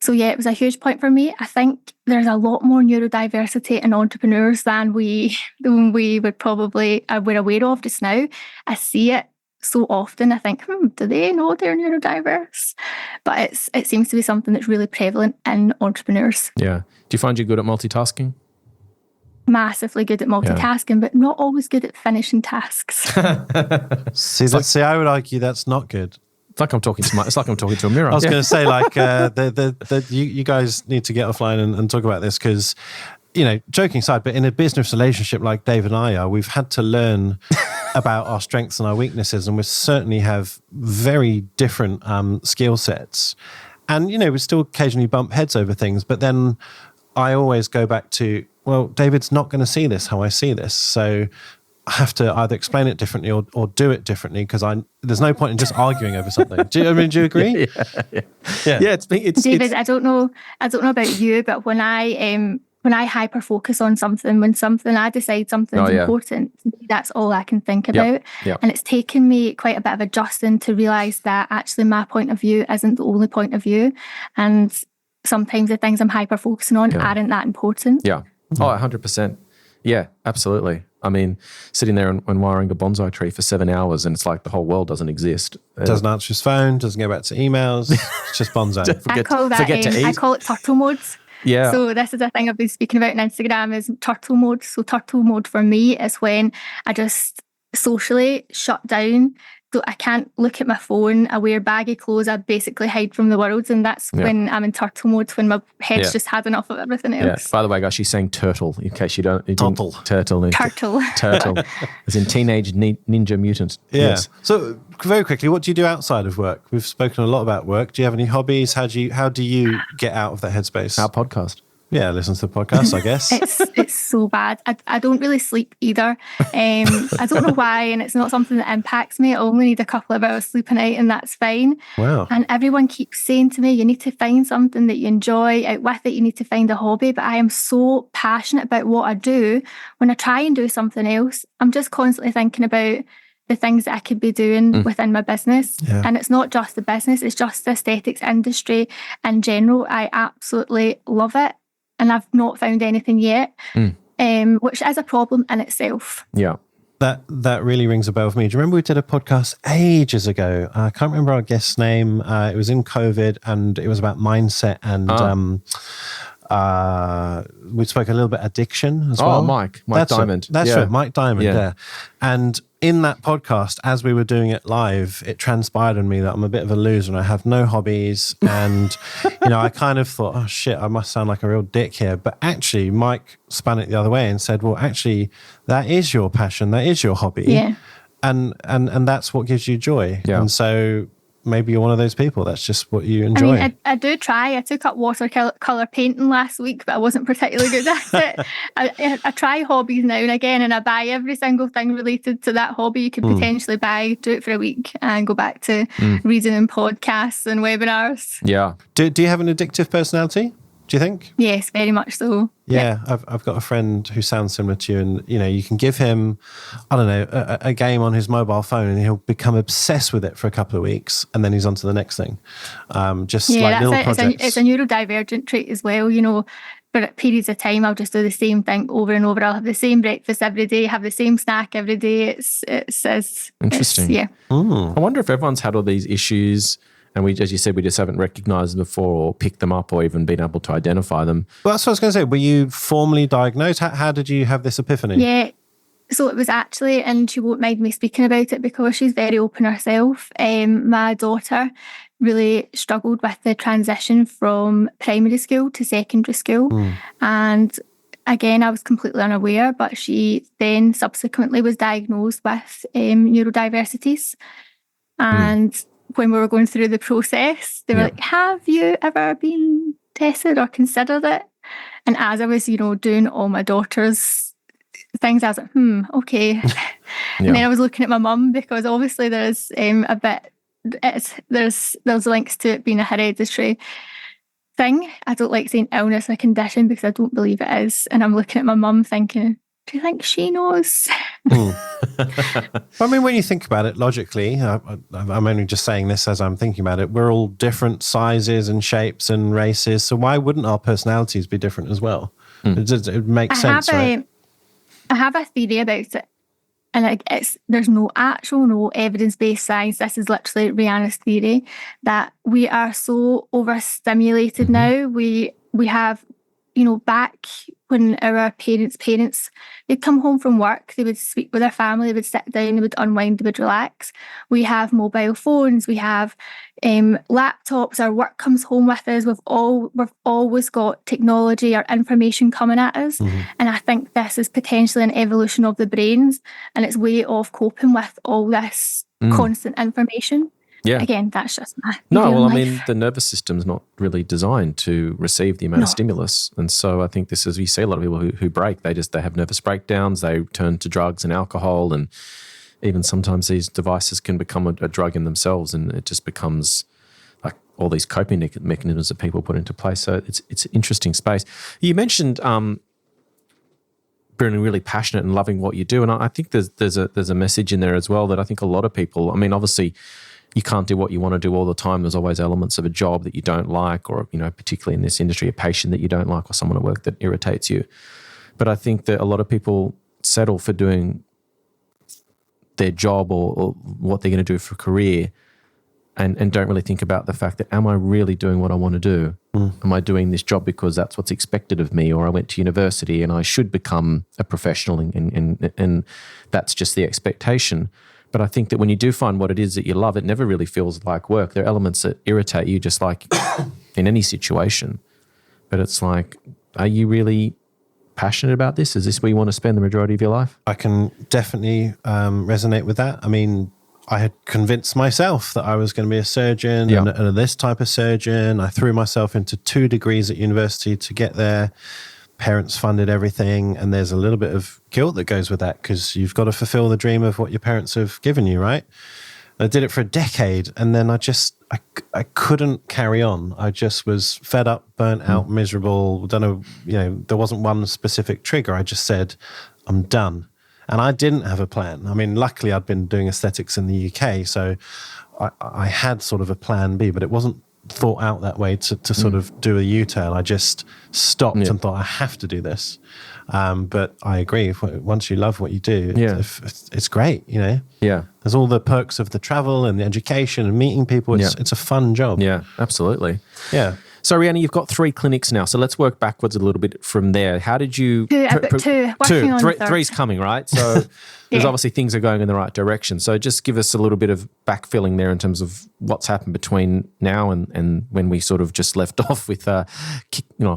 So yeah, it was a huge point for me. I think there's a lot more neurodiversity in entrepreneurs than we would probably we're aware of just now. I see it so often. I think, do they know they're neurodiverse? But it seems to be something that's really prevalent in entrepreneurs. Yeah. Do you find you're good at multitasking? Massively good at multitasking, but not always good at finishing tasks. See, I would argue that's not good. It's like I'm talking to a mirror. I was going to say, like, you guys need to get offline and talk about this because, joking aside, but in a business relationship like Dave and I are, we've had to learn about our strengths and our weaknesses, and we certainly have very different skill sets. And, we still occasionally bump heads over things, but then I always go back to, well, David's not going to see this how I see this. So I have to either explain it differently or do it differently because there's no point in just arguing over something. Do you agree? Yeah. It's David, I don't know about you, but when I hyper-focus on something, when I decide something's important, that's all I can think about. Yep. And it's taken me quite a bit of adjusting to realise that actually my point of view isn't the only point of view. And sometimes the things I'm hyper-focusing on aren't that important. Yeah. Oh, 100%. Yeah, absolutely. I mean, sitting there and wiring a bonsai tree for 7 hours and it's like the whole world doesn't exist. Doesn't answer his phone, doesn't go back to emails. It's just bonsai. I call it turtle modes. Yeah. So this is a thing I've been speaking about on Instagram is turtle mode. So turtle mode for me is when I just socially shut down. So I can't look at my phone. I wear baggy clothes. I basically hide from the world. And that's when I'm in turtle mode, when my head's just had enough of everything else. Yeah. By the way, guys, she's saying turtle, in case you don't... Turtle. Turtle. As in teenage ninja mutant. Yeah. Yes. So very quickly, what do you do outside of work? We've spoken a lot about work. Do you have any hobbies? How do you get out of that headspace? Our podcast. Yeah, listen to the podcast, I guess. It's so bad. I don't really sleep either. I don't know why, and it's not something that impacts me. I only need a couple of hours sleep a night, and that's fine. Wow. And everyone keeps saying to me, you need to find something that you enjoy out with it. You need to find a hobby. But I am so passionate about what I do. When I try and do something else, I'm just constantly thinking about the things that I could be doing within my business. Yeah. And it's not just the business, it's just the aesthetics industry in general. I absolutely love it. And I've not found anything yet, which is a problem in itself. Yeah. That really rings a bell with me. Do you remember we did a podcast ages ago? I can't remember our guest's name. It was in COVID and it was about mindset and we spoke a little bit addiction as well. Mike That's Diamond. That's right, Mike Diamond, Yeah. yeah. And in that podcast, as we were doing it live, it transpired on me that I'm a bit of a loser and I have no hobbies. And, I kind of thought, oh shit, I must sound like a real dick here. But actually, Mike spun it the other way and said, well, actually, that is your passion. That is your hobby. Yeah. And that's what gives you joy. Yeah. And so maybe you're one of those people. That's just what you enjoy. I mean, I do try. I took up watercolour painting last week, but I wasn't particularly good at it. I try hobbies now and again, and I buy every single thing related to that hobby you could potentially buy, do it for a week, and go back to reading and podcasts and webinars. Yeah. Do you have an addictive personality? Do you think? Yes, very much so. Yeah, I've got a friend who sounds similar to you, and you can give him, I don't know, a game on his mobile phone, and he'll become obsessed with it for a couple of weeks, and then he's on to the next thing. Just like little projects. It's a neurodivergent trait as well. For periods of time, I'll just do the same thing over and over. I'll have the same breakfast every day, have the same snack every day. It's interesting. Yeah. I wonder if everyone's had all these issues. And we, as you said, we just haven't recognised them before or picked them up or even been able to identify them. Well, that's what I was going to say. Were you formally diagnosed? How did you have this epiphany? Yeah. So it was actually, and she won't mind me speaking about it because she's very open herself. My daughter really struggled with the transition from primary school to secondary school. And again, I was completely unaware, but she then subsequently was diagnosed with neurodiversities. And when we were going through the process, they were like, have you ever been tested or considered it? And as I was, doing all my daughter's things, I was like, okay. And then I was looking at my mum because obviously there's there's links to it being a hereditary thing. I don't like saying illness or condition because I don't believe it is. And I'm looking at my mum thinking, do you think she knows? I mean, when you think about it logically, I'm only just saying this as I'm thinking about it, we're all different sizes and shapes and races. So why wouldn't our personalities be different as well? It makes sense, right? I have a theory about it. And there's no evidence-based science. This is literally Rhianna's theory that we are so overstimulated now. We have, back when our parents, they'd come home from work, they would speak with their family, they would sit down, they would unwind, they would relax. We have mobile phones, we have laptops, our work comes home with us, we've always got technology or information coming at us. And I think this is potentially an evolution of the brains and its way of coping with all this constant information. Yeah. Again, that's just my the nervous system's not really designed to receive the amount of stimulus. And so I think this is, you see a lot of people who break, they have nervous breakdowns, they turn to drugs and alcohol, and even sometimes these devices can become a drug in themselves, and it just becomes like all these coping mechanisms that people put into place. So it's an interesting space. You mentioned being really passionate and loving what you do, and I think there's a message in there as well that I think a lot of people, I mean, obviously, you can't do what you want to do all the time. There's always elements of a job that you don't like, or, particularly in this industry, a patient that you don't like, or someone at work that irritates you. But I think that a lot of people settle for doing their job or what they're going to do for a career and don't really think about the fact that, am I really doing what I want to do? Am I doing this job because that's what's expected of me, or I went to university and I should become a professional and that's just the expectation? But I think that when you do find what it is that you love, it never really feels like work. There are elements that irritate you, just like in any situation. But it's like, are you really passionate about this? Is this where you want to spend the majority of your life? I can definitely resonate with that. I mean, I had convinced myself that I was going to be a surgeon and this type of surgeon. I threw myself into 2 degrees at university to get there. Parents funded everything, and there's a little bit of guilt that goes with that because you've got to fulfill the dream of what your parents have given you, right? I did it for a decade, and then I couldn't carry on. I just was fed up, burnt out, miserable. Don't know, there wasn't one specific trigger. I just said, I'm done. And I didn't have a plan. I mean, luckily I'd been doing aesthetics in the UK, so I had sort of a plan B, but it wasn't thought out that way to sort of do a U-turn. I just stopped and thought, I have to do this. But I agree. Once you love what you do, it's great, Yeah. There's all the perks of the travel and the education and meeting people. It's a fun job. Yeah, absolutely. Yeah. So, Rhianna, you've got 3 clinics now. So let's work backwards a little bit from there. How did you... Two. Working on 3's coming, right? So there's obviously things are going in the right direction. So just give us a little bit of backfilling there in terms of what's happened between now and when we sort of just left off with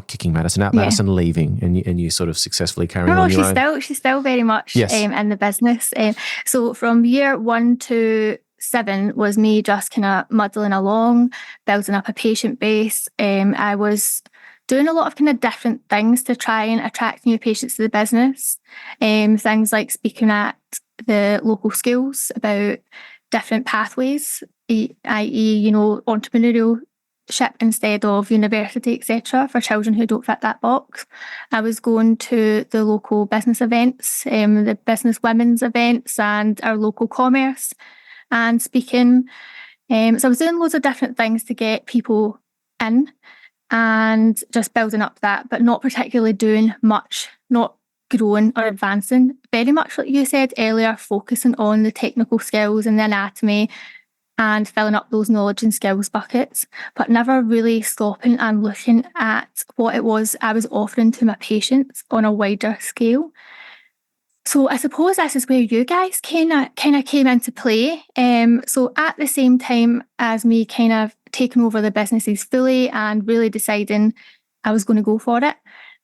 kicking Madison out, Madison leaving, and you sort of successfully carrying on your own. She's still very much in the business. So from year 1 to 7 was me just kind of muddling along, building up a patient base. I was doing a lot of kind of different things to try and attract new patients to the business. Things like speaking at the local schools about different pathways, i.e., entrepreneurship instead of university, etc., for children who don't fit that box. I was going to the local business events, the business women's events, and our local commerce, and speaking. So I was doing loads of different things to get people in and just building up that, but not particularly doing much, not growing or advancing. Very much like you said earlier, focusing on the technical skills and the anatomy and filling up those knowledge and skills buckets, but never really stopping and looking at what it was I was offering to my patients on a wider scale. So I suppose this is where you guys kind of came into play. So at the same time as me kind of taking over the businesses fully and really deciding I was going to go for it,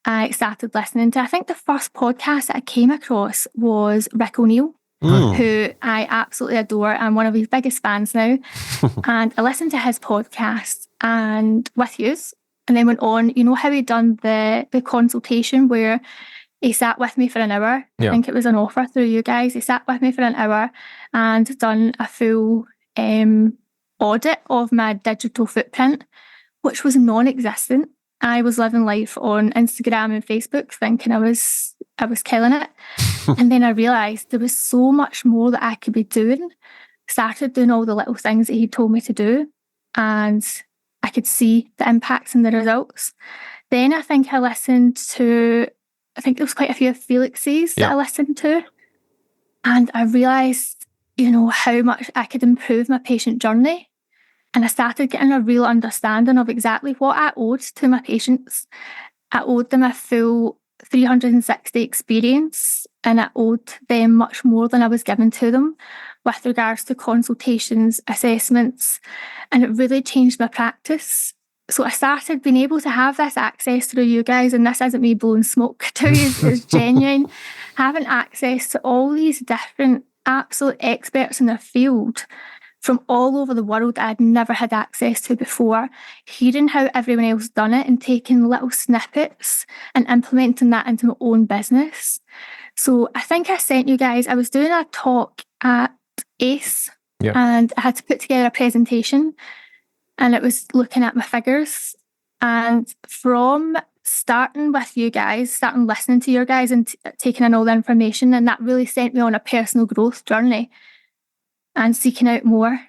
I started listening to, I think the first podcast that I came across was Rick O'Neill, who I absolutely adore. I'm one of his biggest fans now. And I listened to his podcast and with yous, and then went on, how he'd done the consultation where he sat with me for an hour. I think it was an offer through you guys. He sat with me for an hour and done a full audit of my digital footprint, which was non-existent. I was living life on Instagram and Facebook thinking I was killing it. And then I realised there was so much more that I could be doing. Started doing all the little things that he told me to do, and I could see the impacts and the results. Then I think I listened to, I think there was quite a few of Felix's that I listened to. And I realised, how much I could improve my patient journey. And I started getting a real understanding of exactly what I owed to my patients. I owed them a full 360 experience, and I owed them much more than I was giving to them with regards to consultations, assessments, and it really changed my practice. So I started being able to have this access through you guys, and this isn't me blowing smoke to you, it's genuine. Having access to all these different absolute experts in their field from all over the world that I'd never had access to before, hearing how everyone else done it and taking little snippets and implementing that into my own business. So I think I sent you guys, I was doing a talk at ACE and I had to put together a presentation, and it was looking at my figures. And from starting with you guys, starting listening to your guys and taking in all the information, and that really sent me on a personal growth journey and seeking out more.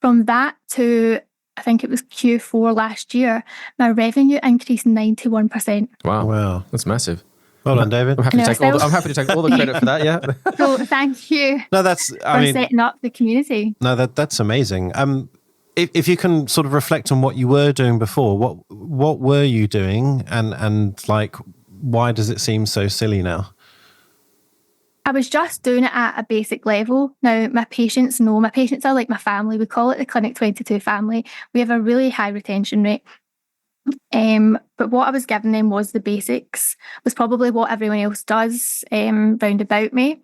From that to, I think it was Q4 last year, my revenue increased 91%. Wow. That's massive. Well done, David. I'm happy to take all the credit for that, yeah. So thank you for setting up the community. No, that's amazing. If you can sort of reflect on what you were doing before, what were you doing, and like, why does it seem so silly now? I was just doing it at a basic level. Now, my patients are like my family. We call it the Clinic 22 family. We have a really high retention rate. But what I was giving them was the basics, was probably what everyone else does round about me.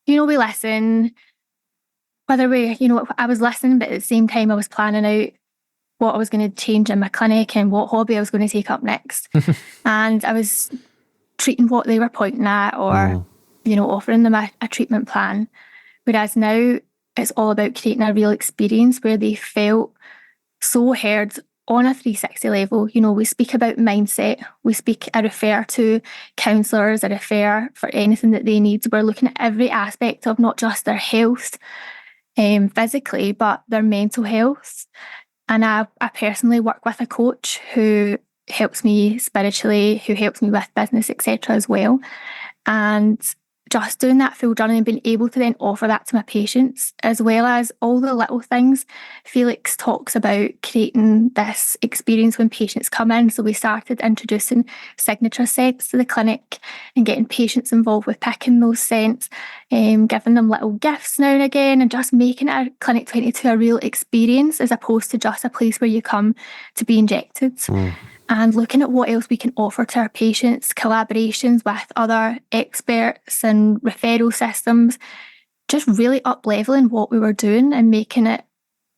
We listen, whether I was listening, but at the same time I was planning out what I was going to change in my clinic and what hobby I was going to take up next. And I was treating what they were pointing at, or, offering them a treatment plan. Whereas now it's all about creating a real experience where they felt so heard on a 360 level. We speak about mindset. I refer to counsellors. I refer for anything that they need. We're looking at every aspect of not just their health physically, but their mental health. And I personally work with a coach who helps me spiritually, who helps me with business, etc. as well. And just doing that full journey and being able to then offer that to my patients, as well as all the little things. Felix talks about creating this experience when patients come in. So we started introducing signature scents to the clinic and getting patients involved with picking those scents, giving them little gifts now and again, and just making it a Clinic 22 a real experience, as opposed to just a place where you come to be injected. And looking at what else we can offer to our patients, collaborations with other experts and referral systems, just really up-leveling what we were doing and making it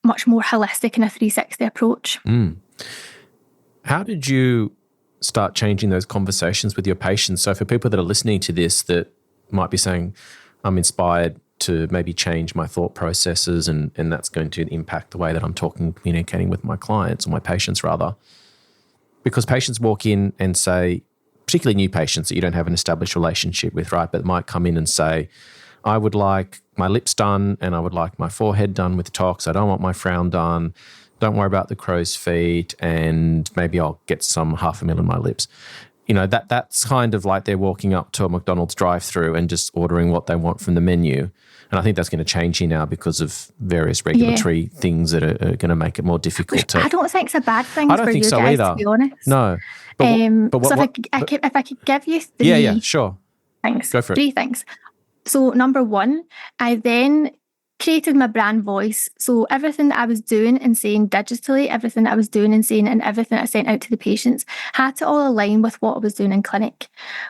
much more holistic in a 360 approach. How did you start changing those conversations with your patients? So for people that are listening to this that might be saying, I'm inspired to maybe change my thought processes and that's going to impact the way that I'm communicating with my clients, or my patients rather. Because patients walk in and say, particularly new patients that you don't have an established relationship with, right? But might come in and say, I would like my lips done and I would like my forehead done with tox. I don't want my frown done. Don't worry about the crow's feet, and maybe I'll get some $500,000 in my lips. That's kind of like they're walking up to a McDonald's drive-through and just ordering what they want from the menu. And I think that's going to change here now because of various regulatory things that are going to make it more difficult to. I don't think it's a bad thing I don't for think you so guys, either. to be honest. No. If I could give you three Yeah, sure. things. Go for it. 3 things. So number one, I then created my brand voice. So everything that I was doing and saying digitally, everything that I was doing and saying, and everything I sent out to the patients had to all align with what I was doing in clinic,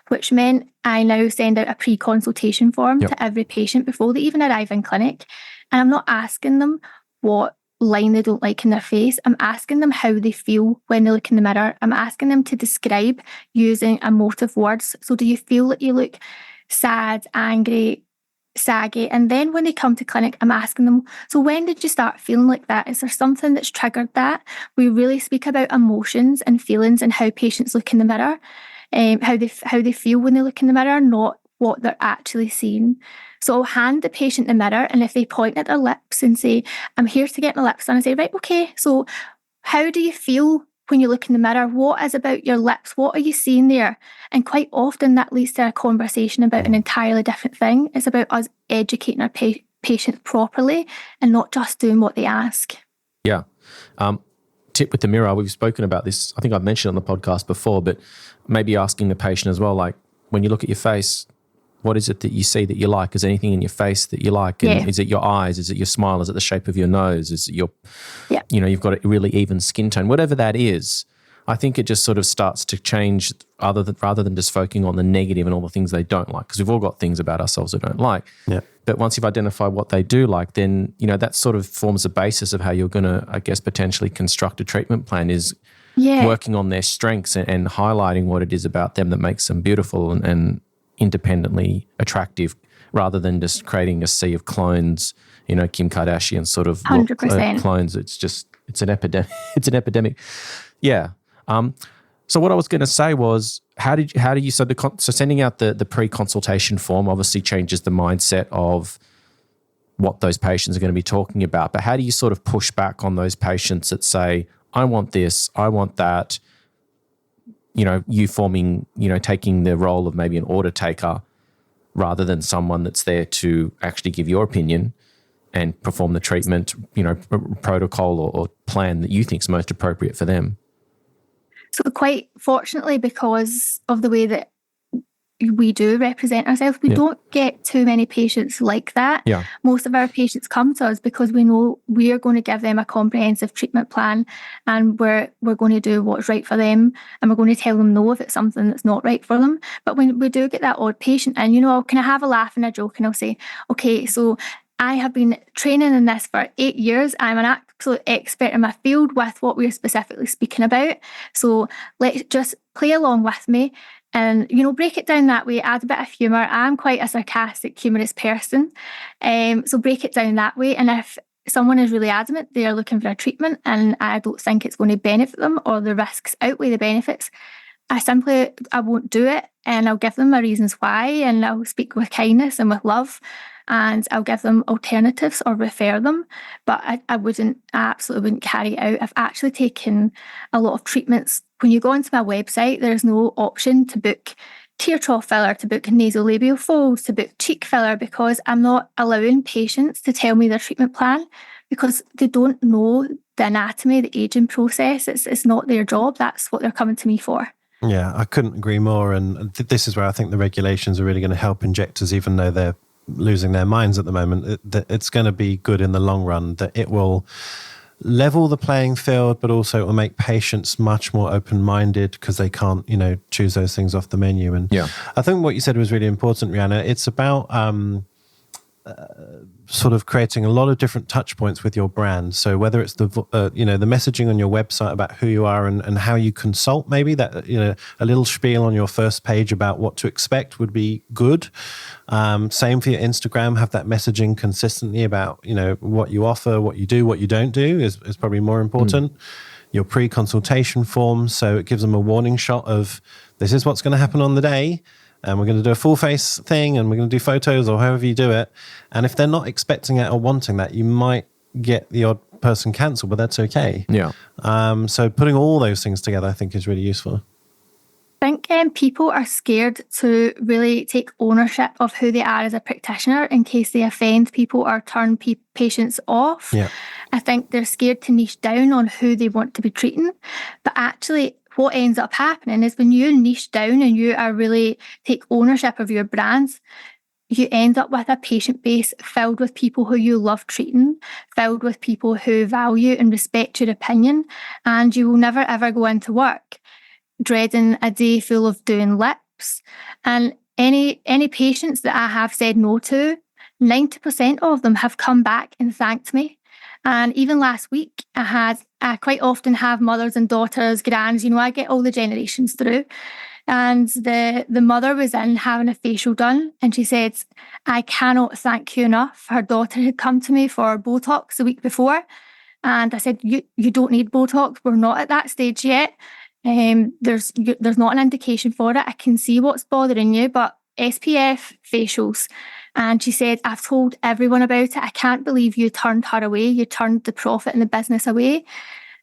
which meant I now send out a pre-consultation form to every patient before they even arrive in clinic. And I'm not asking them what line they don't like in their face. I'm asking them how they feel when they look in the mirror. I'm asking them to describe using emotive words. So do you feel that you look sad, angry, saggy? And then when they come to clinic, I'm asking them, so when did you start feeling like that? Is there something that's triggered that? We really speak about emotions and feelings and how patients look in the mirror, how they feel when they look in the mirror, not what they're actually seeing. So I'll hand the patient the mirror, and if they point at their lips and say, I'm here to get my lips done, I say, right, okay, so how do you feel when you look in the mirror? What is about your lips? What are you seeing there? And quite often that leads to a conversation about an entirely different thing. It's about us educating our patients properly and not just doing what they ask. Yeah. Tip with the mirror, we've spoken about this. I think I've mentioned it on the podcast before, but maybe asking the patient as well, like when you look at your face, what is it that you see that you like? Is there anything in your face that you like? And is it your eyes? Is it your smile? Is it the shape of your nose? Is it your, you've got a really even skin tone, whatever that is. I think it just sort of starts to change rather than just focusing on the negative and all the things they don't like, because we've all got things about ourselves we don't like. Yeah. But once you've identified what they do like, then, that sort of forms the basis of how you're going to, I guess, potentially construct a treatment plan, is working on their strengths and highlighting what it is about them that makes them beautiful and independently attractive, rather than just creating a sea of clones, Kim Kardashian sort of 100%. Clones. It's an epidemic. It's an epidemic. Yeah. So what I was going to say was, how do you so sending out the pre-consultation form obviously changes the mindset of what those patients are going to be talking about, but how do you sort of push back on those patients that say, I want this, I want that? You forming, taking the role of maybe an order taker rather than someone that's there to actually give your opinion and perform the treatment, protocol or plan that you think is most appropriate for them. So quite fortunately, because of the way that we do represent ourselves, we don't get too many patients like that. Yeah. Most of our patients come to us because we know we are going to give them a comprehensive treatment plan, and we're going to do what's right for them, and we're going to tell them no if it's something that's not right for them. But when we do get that odd patient in, I'll kind of have a laugh and a joke, and I'll say, okay, so I have been training in this for 8 years. I'm an absolute expert in my field with what we're specifically speaking about. So let's just play along with me and, break it down that way, add a bit of humour. I'm quite a sarcastic, humorous person. So break it down that way. And if someone is really adamant they're looking for a treatment and I don't think it's going to benefit them or the risks outweigh the benefits, I won't do it, and I'll give them my reasons why, and I'll speak with kindness and with love, and I'll give them alternatives or refer them. But I absolutely wouldn't carry it out. I've actually taken a lot of treatments. When you go onto my website, there's no option to book tear trough filler, to book nasolabial folds, to book cheek filler, because I'm not allowing patients to tell me their treatment plan because they don't know the anatomy, the aging process. It's not their job. That's what they're coming to me for. Yeah, I couldn't agree more. And this is where I think the regulations are really going to help injectors, even though they're losing their minds at the moment. It's going to be good in the long run, that it will level the playing field, but also it will make patients much more open-minded because they can't, choose those things off the menu. And I think what you said was really important, Rhianna. It's about sort of creating a lot of different touch points with your brand. So whether it's the messaging on your website about who you are and how you consult, maybe that, a little spiel on your first page about what to expect would be good. Same for your Instagram, have that messaging consistently about, what you offer, what you do, what you don't do is probably more important. Your pre-consultation form, so it gives them a warning shot of this is what's going to happen on the day. And we're going to do a full face thing and we're going to do photos or however you do it. And if they're not expecting it or wanting that, you might get the odd person cancelled, but that's okay. Yeah. So putting all those things together, I think, is really useful. I think people are scared to really take ownership of who they are as a practitioner in case they offend people or turn patients off. Yeah. I think they're scared to niche down on who they want to be treating. But actually, what ends up happening is when you niche down and you are really take ownership of your brands, you end up with a patient base filled with people who you love treating, filled with people who value and respect your opinion, and you will never ever go into work dreading a day full of doing lips. And any patients that I have said no to, 90% of them have come back and thanked me. And even last week, I quite often have mothers and daughters, grands, I get all the generations through. And the mother was in having a facial done and she said, I cannot thank you enough. Her daughter had come to me for Botox the week before. And I said, you don't need Botox. We're not at that stage yet. There's not an indication for it. I can see what's bothering you, but SPF facials. And she said, I've told everyone about it. I can't believe you turned her away. You turned the profit and the business away.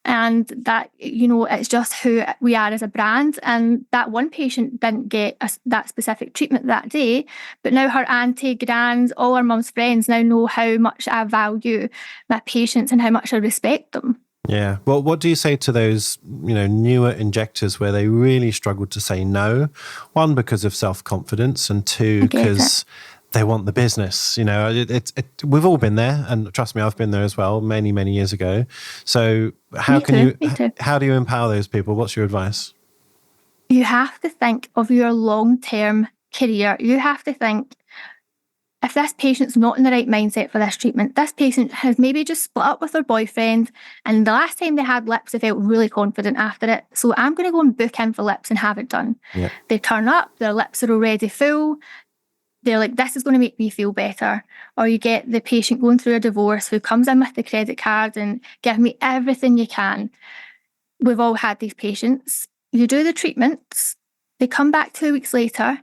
And that, it's just who we are as a brand. And that one patient didn't get that specific treatment that day. But now her auntie, grands, all her mum's friends now know how much I value my patients and how much I respect them. Yeah. Well, what do you say to those, newer injectors where they really struggle to say no? One, because of self-confidence, and two, because they want the business. We've all been there, and trust me, I've been there as well many, many years ago. So how do you empower those people? What's your advice? You have to think of your long-term career. You have to think, if this patient's not in the right mindset for this treatment, this patient has maybe just split up with their boyfriend, and the last time they had lips, they felt really confident after it. So I'm going to go and book in for lips and have it done. Yeah. They turn up, their lips are already full. They're like, this is going to make me feel better. Or you get the patient going through a divorce who comes in with the credit card and give me everything you can. We've all had these patients. You do the treatments, they come back 2 weeks later.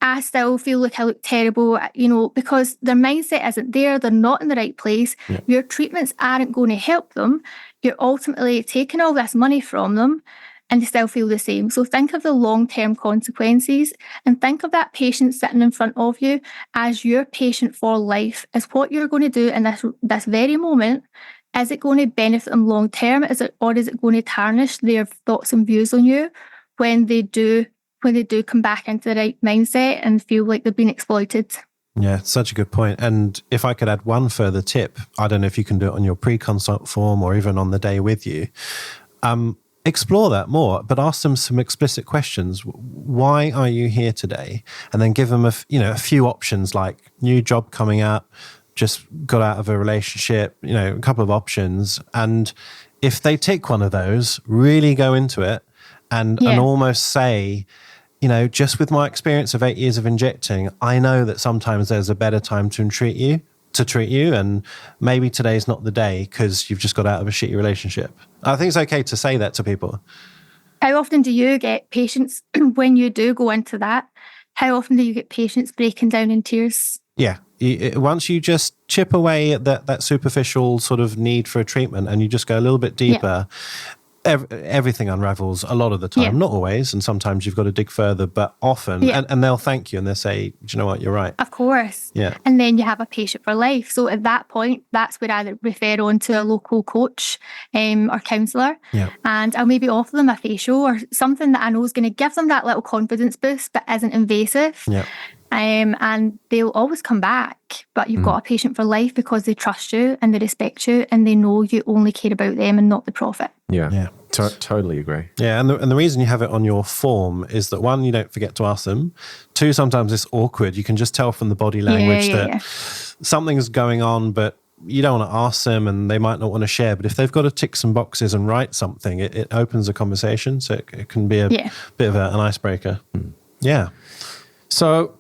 I still feel like I look terrible, because their mindset isn't there. They're not in the right place. Yeah. Your treatments aren't going to help them. You're ultimately taking all this money from them and they still feel the same. So think of the long-term consequences and think of that patient sitting in front of you as your patient for life. Is what you're going to do in this very moment, is it going to benefit them long-term? Or is it going to tarnish their thoughts and views on you when they do come back into the right mindset and feel like they've been exploited? Yeah, such a good point. And if I could add one further tip, I don't know if you can do it on your pre-consult form or even on the day with you. Explore that more, but ask them some explicit questions. Why are you here today? And then give them a few options like new job coming up, just got out of a relationship, a couple of options. And if they tick one of those, really go into it and almost say, just with my experience of 8 years of injecting, I know that sometimes there's a better time to treat you, and maybe today's not the day because you've just got out of a shitty relationship. I think it's okay to say that to people. How often do you get patients, when you do go into that, how often do you get patients breaking down in tears? Yeah. Once you just chip away at that superficial sort of need for a treatment and you just go a little bit deeper, everything unravels a lot of the time. Not always, and sometimes you've got to dig further, but often, and they'll thank you and they'll say, do you know what, you're right. Of course. Yeah. And then you have a patient for life. So at that point, that's where I refer on to a local coach or counsellor. Yeah. And I'll maybe offer them a facial or something that I know is going to give them that little confidence boost, but isn't invasive. Yeah. And they'll always come back, but you've got a patient for life because they trust you and they respect you and they know you only care about them and not the profit. Yeah. Totally agree. Yeah, and the reason you have it on your form is that, one, you don't forget to ask them. Two, sometimes it's awkward. You can just tell from the body language that something's going on, but you don't want to ask them and they might not want to share. But if they've got to tick some boxes and write something, it opens a conversation. So it can be a bit of an icebreaker. Yeah. So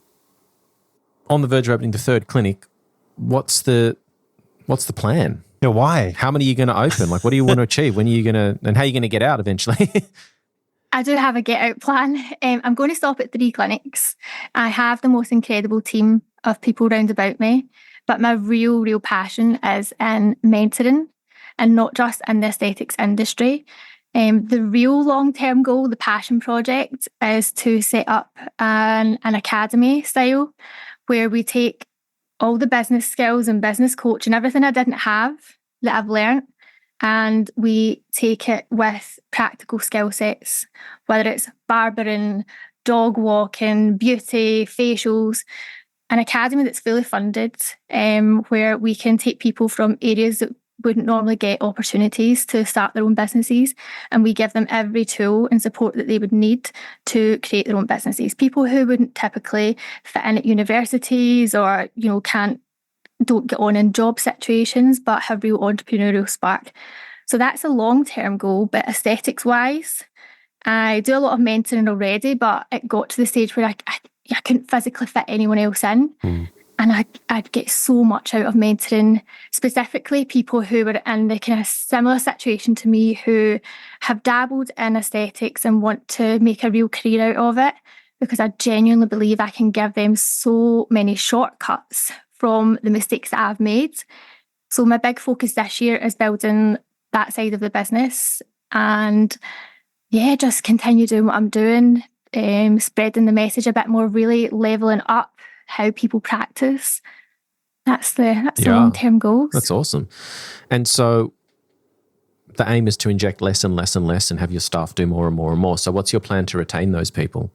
on the verge of opening the third clinic, what's the plan? Yeah, why? How many are you going to open? Like, what do you want to achieve? When are you going to, and how are you going to get out eventually? I do have a get out plan. I'm going to stop at 3 clinics. I have the most incredible team of people round about me, but my real passion is in mentoring and not just in the aesthetics industry. The real long-term goal, the passion project, is to set up an academy style where we take all the business skills and business coach and everything I didn't have that I've learned, and we take it with practical skill sets, whether it's barbering, dog walking, beauty, facials, an academy that's fully funded, where we can take people from areas that wouldn't normally get opportunities to start their own businesses, and we give them every tool and support that they would need to create their own businesses. People who wouldn't typically fit in at universities or don't get on in job situations but have real entrepreneurial spark. So that's a long-term goal. But aesthetics wise, I do a lot of mentoring already, but it got to the stage where I couldn't physically fit anyone else in. And I'd get so much out of mentoring, specifically people who were in the kind of similar situation to me, who have dabbled in aesthetics and want to make a real career out of it, because I genuinely believe I can give them so many shortcuts from the mistakes that I've made. So my big focus this year is building that side of the business and just continue doing what I'm doing, spreading the message a bit more, really leveling up how people practice. That's the long-term goals. That's awesome. And so the aim is to inject less and less and less and have your staff do more and more and more. So what's your plan to retain those people?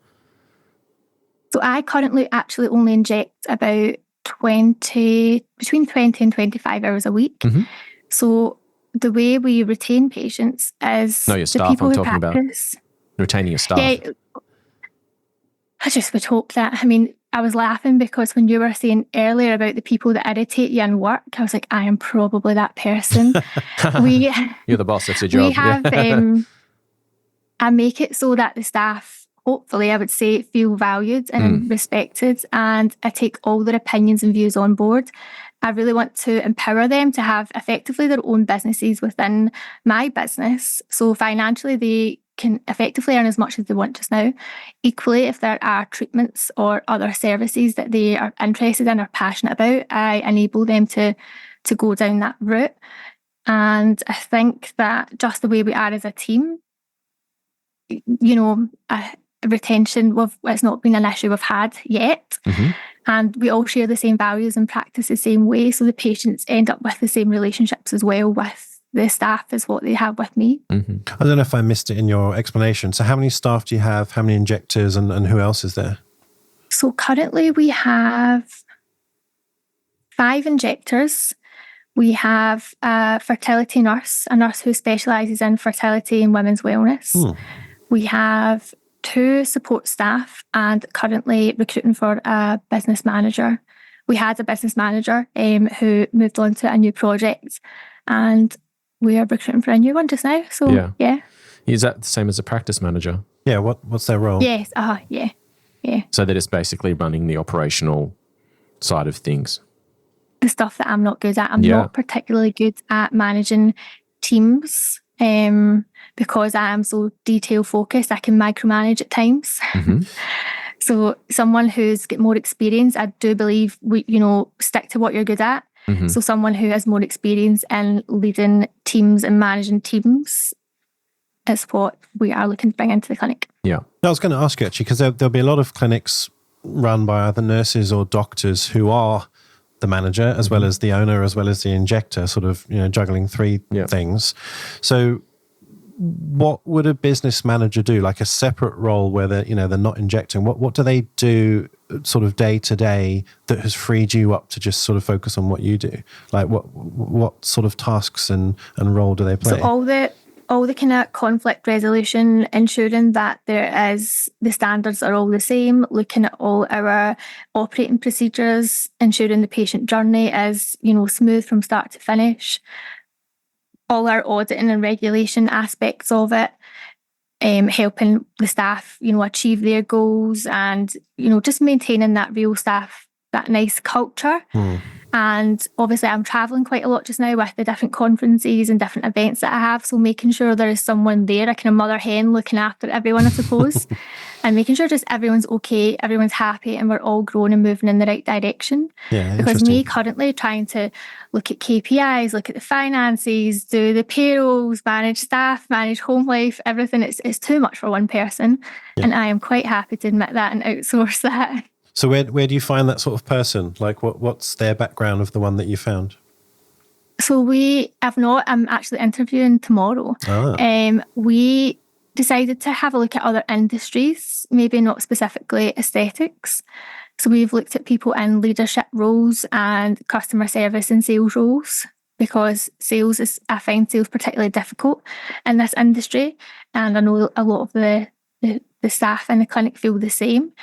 So I currently actually only inject about between 20 and 25 hours a week. So the way we retain patients is your staff, the people I'm who talking practice. About retaining your staff. Yeah, I just would hope that. I was laughing because when you were saying earlier about the people that irritate you in work, I was like, I am probably that person. You're the boss, that's your job. We have, I make it so that the staff, hopefully, I would say, feel valued and respected, and I take all their opinions and views on board. I really want to empower them to have effectively their own businesses within my business. So financially, they can effectively earn as much as they want just now. Equally, if there are treatments or other services that they are interested in or passionate about, I enable them to go down that route. And I think that just the way we are as a team, retention, it's not been an issue we've had yet. And we all share the same values and practice the same way. So the patients end up with the same relationships as well with the staff as what they have with me. I don't know if I missed it in your explanation. So how many staff do you have? How many injectors and who else is there? So currently we have 5 injectors. We have a fertility nurse, a nurse who specialises in fertility and women's wellness. We have 2 support staff and currently recruiting for a business manager. we had a business manager who moved on to a new project, and we are recruiting for a new one just now. So yeah. Is that the same as a practice manager? Yeah. What's their role? Yes. Yeah. So they're just basically running the operational side of things. The stuff that I'm not good at. I'm not particularly good at managing teams because I am so detail focused. I can micromanage at times. So someone who's got more experience, I do believe stick to what you're good at. So someone who has more experience in leading teams and managing teams is what we are looking to bring into the clinic. Yeah. I was going to ask you actually, because there'll be a lot of clinics run by either nurses or doctors who are the manager as well as the owner as well as the injector, sort of juggling three things. So what would a business manager do, like a separate role where they're not injecting? What do they do sort of day to day that has freed you up to just sort of focus on what you do? Like what sort of tasks and role do they play? So all the kind of conflict resolution, ensuring that the standards are all the same, looking at all our operating procedures, ensuring the patient journey is, smooth from start to finish, all our auditing and regulation aspects of it, helping the staff, achieve their goals and, just maintaining that real staff, that nice culture. And obviously I'm travelling quite a lot just now with the different conferences and different events that I have. So making sure there is someone there, a kind of mother hen looking after everyone, I suppose, and making sure just everyone's okay, everyone's happy, and we're all growing and moving in the right direction. Yeah, because me currently trying to look at KPIs, look at the finances, do the payrolls, manage staff, manage home life, everything, it's too much for one person. Yeah. And I am quite happy to admit that and outsource that. So where do you find that sort of person? Like what's their background of the one that you found? So I'm actually interviewing tomorrow. We decided to have a look at other industries, maybe not specifically aesthetics. So we've looked at people in leadership roles and customer service and sales roles, because I find sales particularly difficult in this industry. And I know a lot of the staff in the clinic feel the same.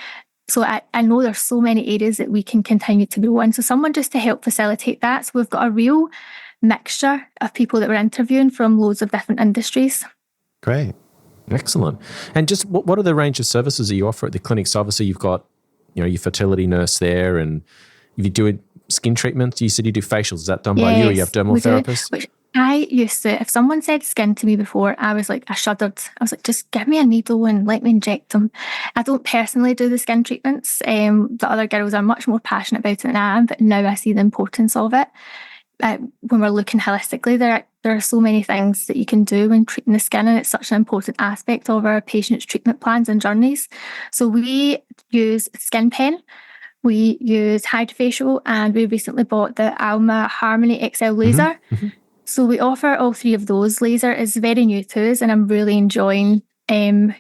So I know there's so many areas that we can continue to grow in. So someone just to help facilitate that. So we've got a real mixture of people that we're interviewing from loads of different industries. Great. Excellent. And just what are the range of services that you offer at the clinic? So obviously you've got, your fertility nurse there, and if you do skin treatments, you said you do facials. Is that done by you, or you have dermal therapists? Which I used to, if someone said skin to me before, I shuddered. I was like, just give me a needle and let me inject them. I don't personally do the skin treatments. The other girls are much more passionate about it than I am, but now I see the importance of it. When we're looking holistically, there are so many things that you can do when treating the skin, and it's such an important aspect of our patients' treatment plans and journeys. So we use Skin Pen, we use Hyperfocus, and we recently bought the Alma Harmony XL laser. So we offer all three of those. Laser is very new to us, and I'm really enjoying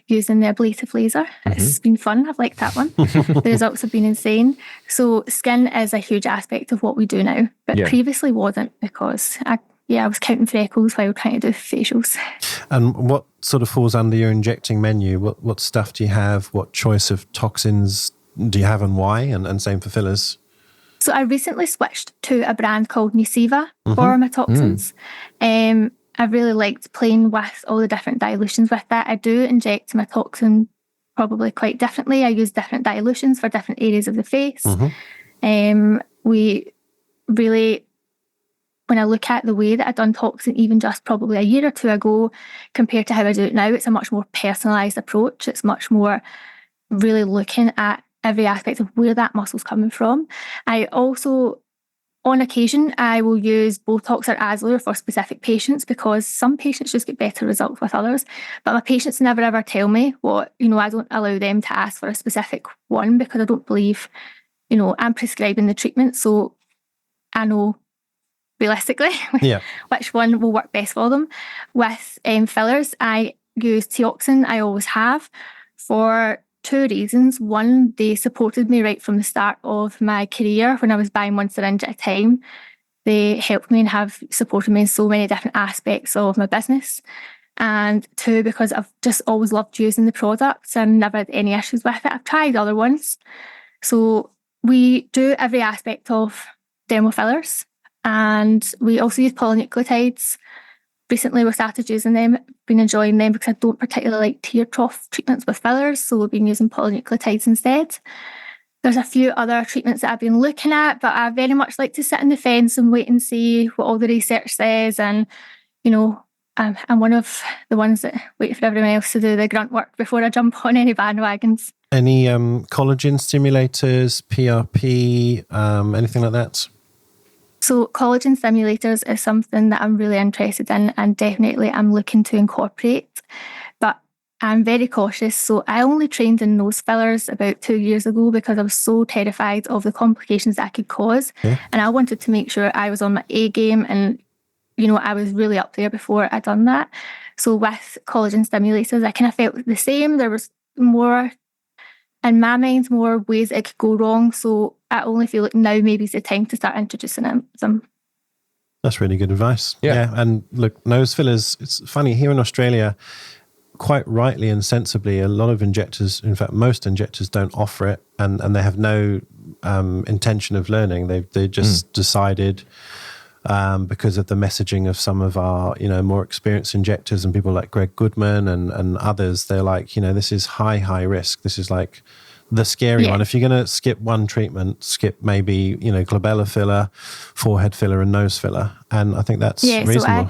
using the ablative laser. It's been fun. I've liked that one. The results have been insane. So skin is a huge aspect of what we do now, but previously wasn't, because I was counting freckles while trying to do facials. And what sort of falls under your injecting menu? What stuff do you have? What choice of toxins do you have, and why? And same for fillers. So I recently switched to a brand called Nuceiva for my toxins. I really liked playing with all the different dilutions with that. I do inject my toxin probably quite differently. I use different dilutions for different areas of the face. We really, when I look at the way that I done toxin even just probably a year or two ago compared to how I do it now, it's a much more personalised approach. It's much more really looking at every aspect of where that muscle's coming from. I also, on occasion, I will use Botox or Aslure for specific patients, because some patients just get better results with others. But my patients never ever tell me what, I don't allow them to ask for a specific one, because I don't believe, I'm prescribing the treatment. So I know realistically which one will work best for them. With fillers, I use Teoxin. I always have, for two reasons. One, they supported me right from the start of my career when I was buying one syringe at a time. They helped me and have supported me in so many different aspects of my business. And two, because I've just always loved using the products and never had any issues with it. I've tried other ones. So we do every aspect of dermal fillers, and we also use polynucleotides. Recently, we started using them, been enjoying them because I don't particularly like tear trough treatments with fillers, so we've been using polynucleotides instead. There's a few other treatments that I've been looking at, but I very much like to sit on the fence and wait and see what all the research says. And, I'm one of the ones that wait for everyone else to do the grunt work before I jump on any bandwagons. Any collagen stimulators, PRP, anything like that? So collagen stimulators is something that I'm really interested in, and definitely I'm looking to incorporate. But I'm very cautious. So I only trained in nose fillers about 2 years ago because I was so terrified of the complications that could cause. Yeah. And I wanted to make sure I was on my A game and, I was really up there before I'd done that. So with collagen stimulators, I kind of felt the same. There was more, in my mind, more ways it could go wrong. So I only feel like now maybe is the time to start introducing them. That's really good advice. Yeah. And look, nose fillers, it's funny, here in Australia, quite rightly and sensibly, a lot of injectors, in fact, most injectors don't offer it, and they have no intention of learning. They just decided, because of the messaging of some of our, more experienced injectors and people like Greg Goodman and others, they're like, this is high risk. This is like the scary one. If you're going to skip one treatment, skip maybe, glabella filler, forehead filler and nose filler. And I think that's reasonable. So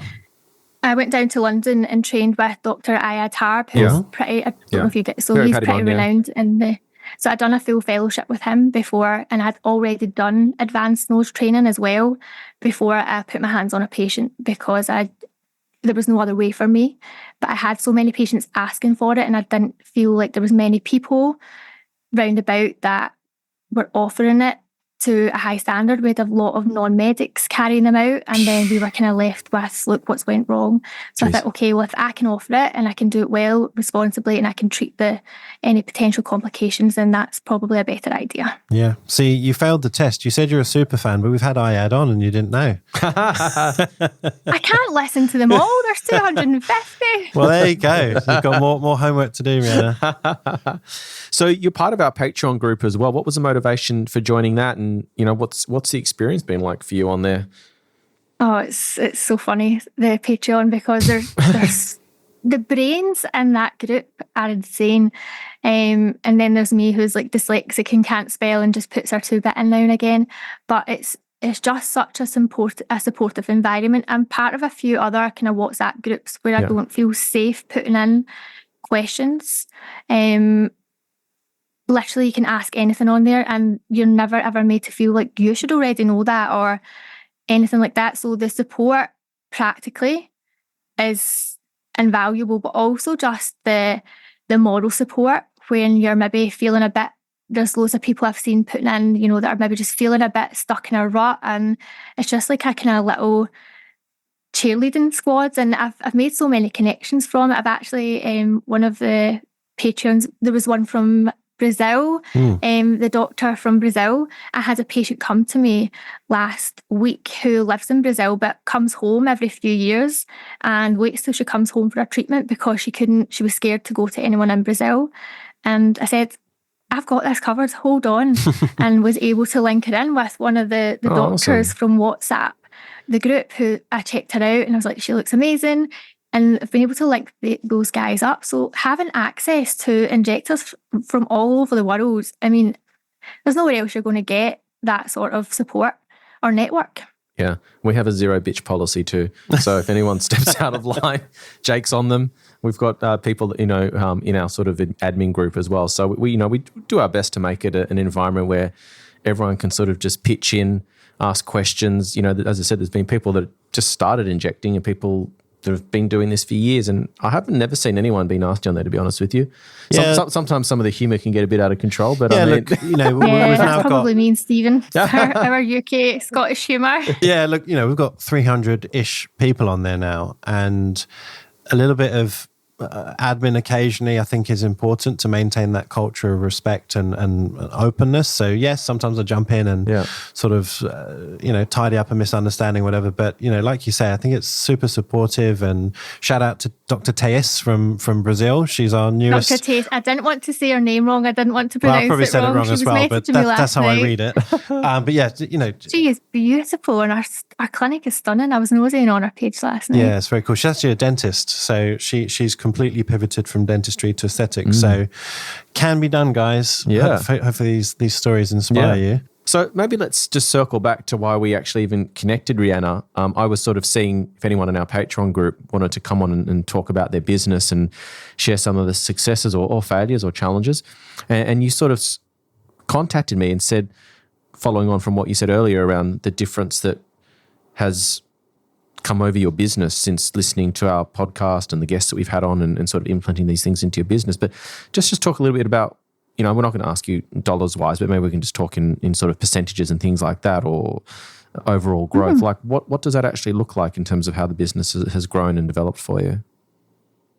I went down to London and trained with Dr. Ayad Harb, who's pretty, I don't know if you get, so he's pretty renowned in the, so I'd done a full fellowship with him before, and I'd already done advanced nose training as well before I put my hands on a patient, because there was no other way for me. But I had so many patients asking for it, and I didn't feel like there was many people round about that were offering it to a high standard. We had a lot of non-medics carrying them out, and then we were kind of left with, look, what's went wrong. So I thought, okay, well, if I can offer it and I can do it well, responsibly, and I can treat any potential complications, then that's probably a better idea. Yeah. See, you failed the test. You said you're a super fan, but we've had Ayad on and you didn't know. I can't listen to them all. There's 250. Well, there you go. You've got more homework to do, Rhianna. So you're part of our Patreon group as well. What was the motivation for joining that? And, what's the experience been like for you on there? Oh, it's so funny, the Patreon, because there's the brains in that group are insane. And then there's me, who's like dyslexic and can't spell and just puts her 2-bit in now and again. But it's just such a supportive environment. I'm part of a few other kind of WhatsApp groups where I don't feel safe putting in questions. Literally, you can ask anything on there and you're never ever made to feel like you should already know that or anything like that. So the support practically is invaluable, but also just the moral support when you're maybe feeling a bit, there's loads of people I've seen putting in, that are maybe just feeling a bit stuck in a rut, and it's just like a kind of little cheerleading squads. And I've made so many connections from it. I've actually, one of the Patreons, there was one from Brazil, the doctor from Brazil. I had a patient come to me last week who lives in Brazil but comes home every few years and waits till she comes home for her treatment because she was scared to go to anyone in Brazil. And I said, I've got this covered, hold on, and was able to link her in with one of the doctors from WhatsApp, the group, who I checked her out and I was like, she looks amazing. And I've been able to link those guys up. So having access to injectors from all over the world, I mean, there's nowhere else you're going to get that sort of support or network. Yeah, we have a zero bitch policy too. So if anyone steps out of line, Jake's on them. We've got people that, in our sort of admin group as well. So we do our best to make it an environment where everyone can sort of just pitch in, ask questions. As I said, there's been people that just started injecting and people that have been doing this for years, and I have never seen anyone be nasty on there, to be honest with you. Sometimes some of the humour can get a bit out of control, but look, we've now probably mean Stephen, our UK Scottish humour. Yeah, look, we've got 300-ish people on there now, and a little bit of admin occasionally, I think, is important to maintain that culture of respect and openness. So yes, sometimes I jump in and sort of, tidy up a misunderstanding, whatever. But, like you say, I think it's super supportive. And shout out to Dr. Thais from Brazil. She's our newest. Dr. Thais. I didn't want to say her name wrong. I didn't want to pronounce I probably said it wrong She as was well, but messaging me that's how last I night. read it. But yeah, She is beautiful, and our clinic is stunning. I was nosing on her page last night. Yeah, it's very cool. She's actually a dentist, so she's completely pivoted from dentistry to aesthetics. So can be done, guys. Yeah. Hopefully these stories inspire you. So maybe let's just circle back to why we actually even connected, Rhianna. I was sort of seeing if anyone in our Patreon group wanted to come on and talk about their business and share some of the successes or failures or challenges. And you sort of contacted me and said, following on from what you said earlier around the difference that has come over your business since listening to our podcast and the guests that we've had on and sort of implementing these things into your business. But just talk a little bit about, we're not going to ask you dollars wise, but maybe we can just talk in sort of percentages and things like that, or overall growth. Like what does that actually look like in terms of how the business has grown and developed for you?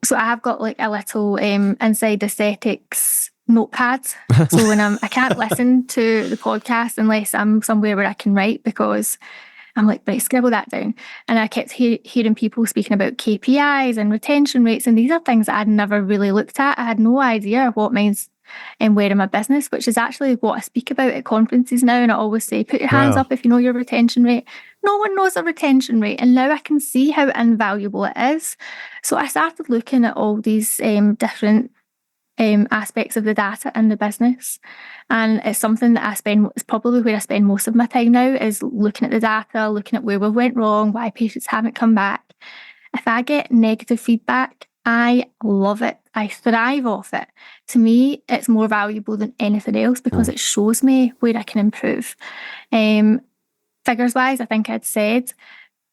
So I have got like a little inside aesthetics notepad. So when I can't listen to the podcast unless I'm somewhere where I can write, because I'm like, right, scribble that down. And I kept hearing people speaking about KPIs and retention rates, and these are things that I'd never really looked at. I had no idea what means and where in my business, which is actually what I speak about at conferences now. And I always say, put your hands up if you know your retention rate. No one knows a retention rate. And now I can see how invaluable it is. So I started looking at all these different aspects of the data in the business. And it's something that it's probably where I spend most of my time now, is looking at the data, looking at where we went wrong, why patients haven't come back. If I get negative feedback, I love it. I thrive off it. To me, it's more valuable than anything else because it shows me where I can improve. Figures wise, I think I'd said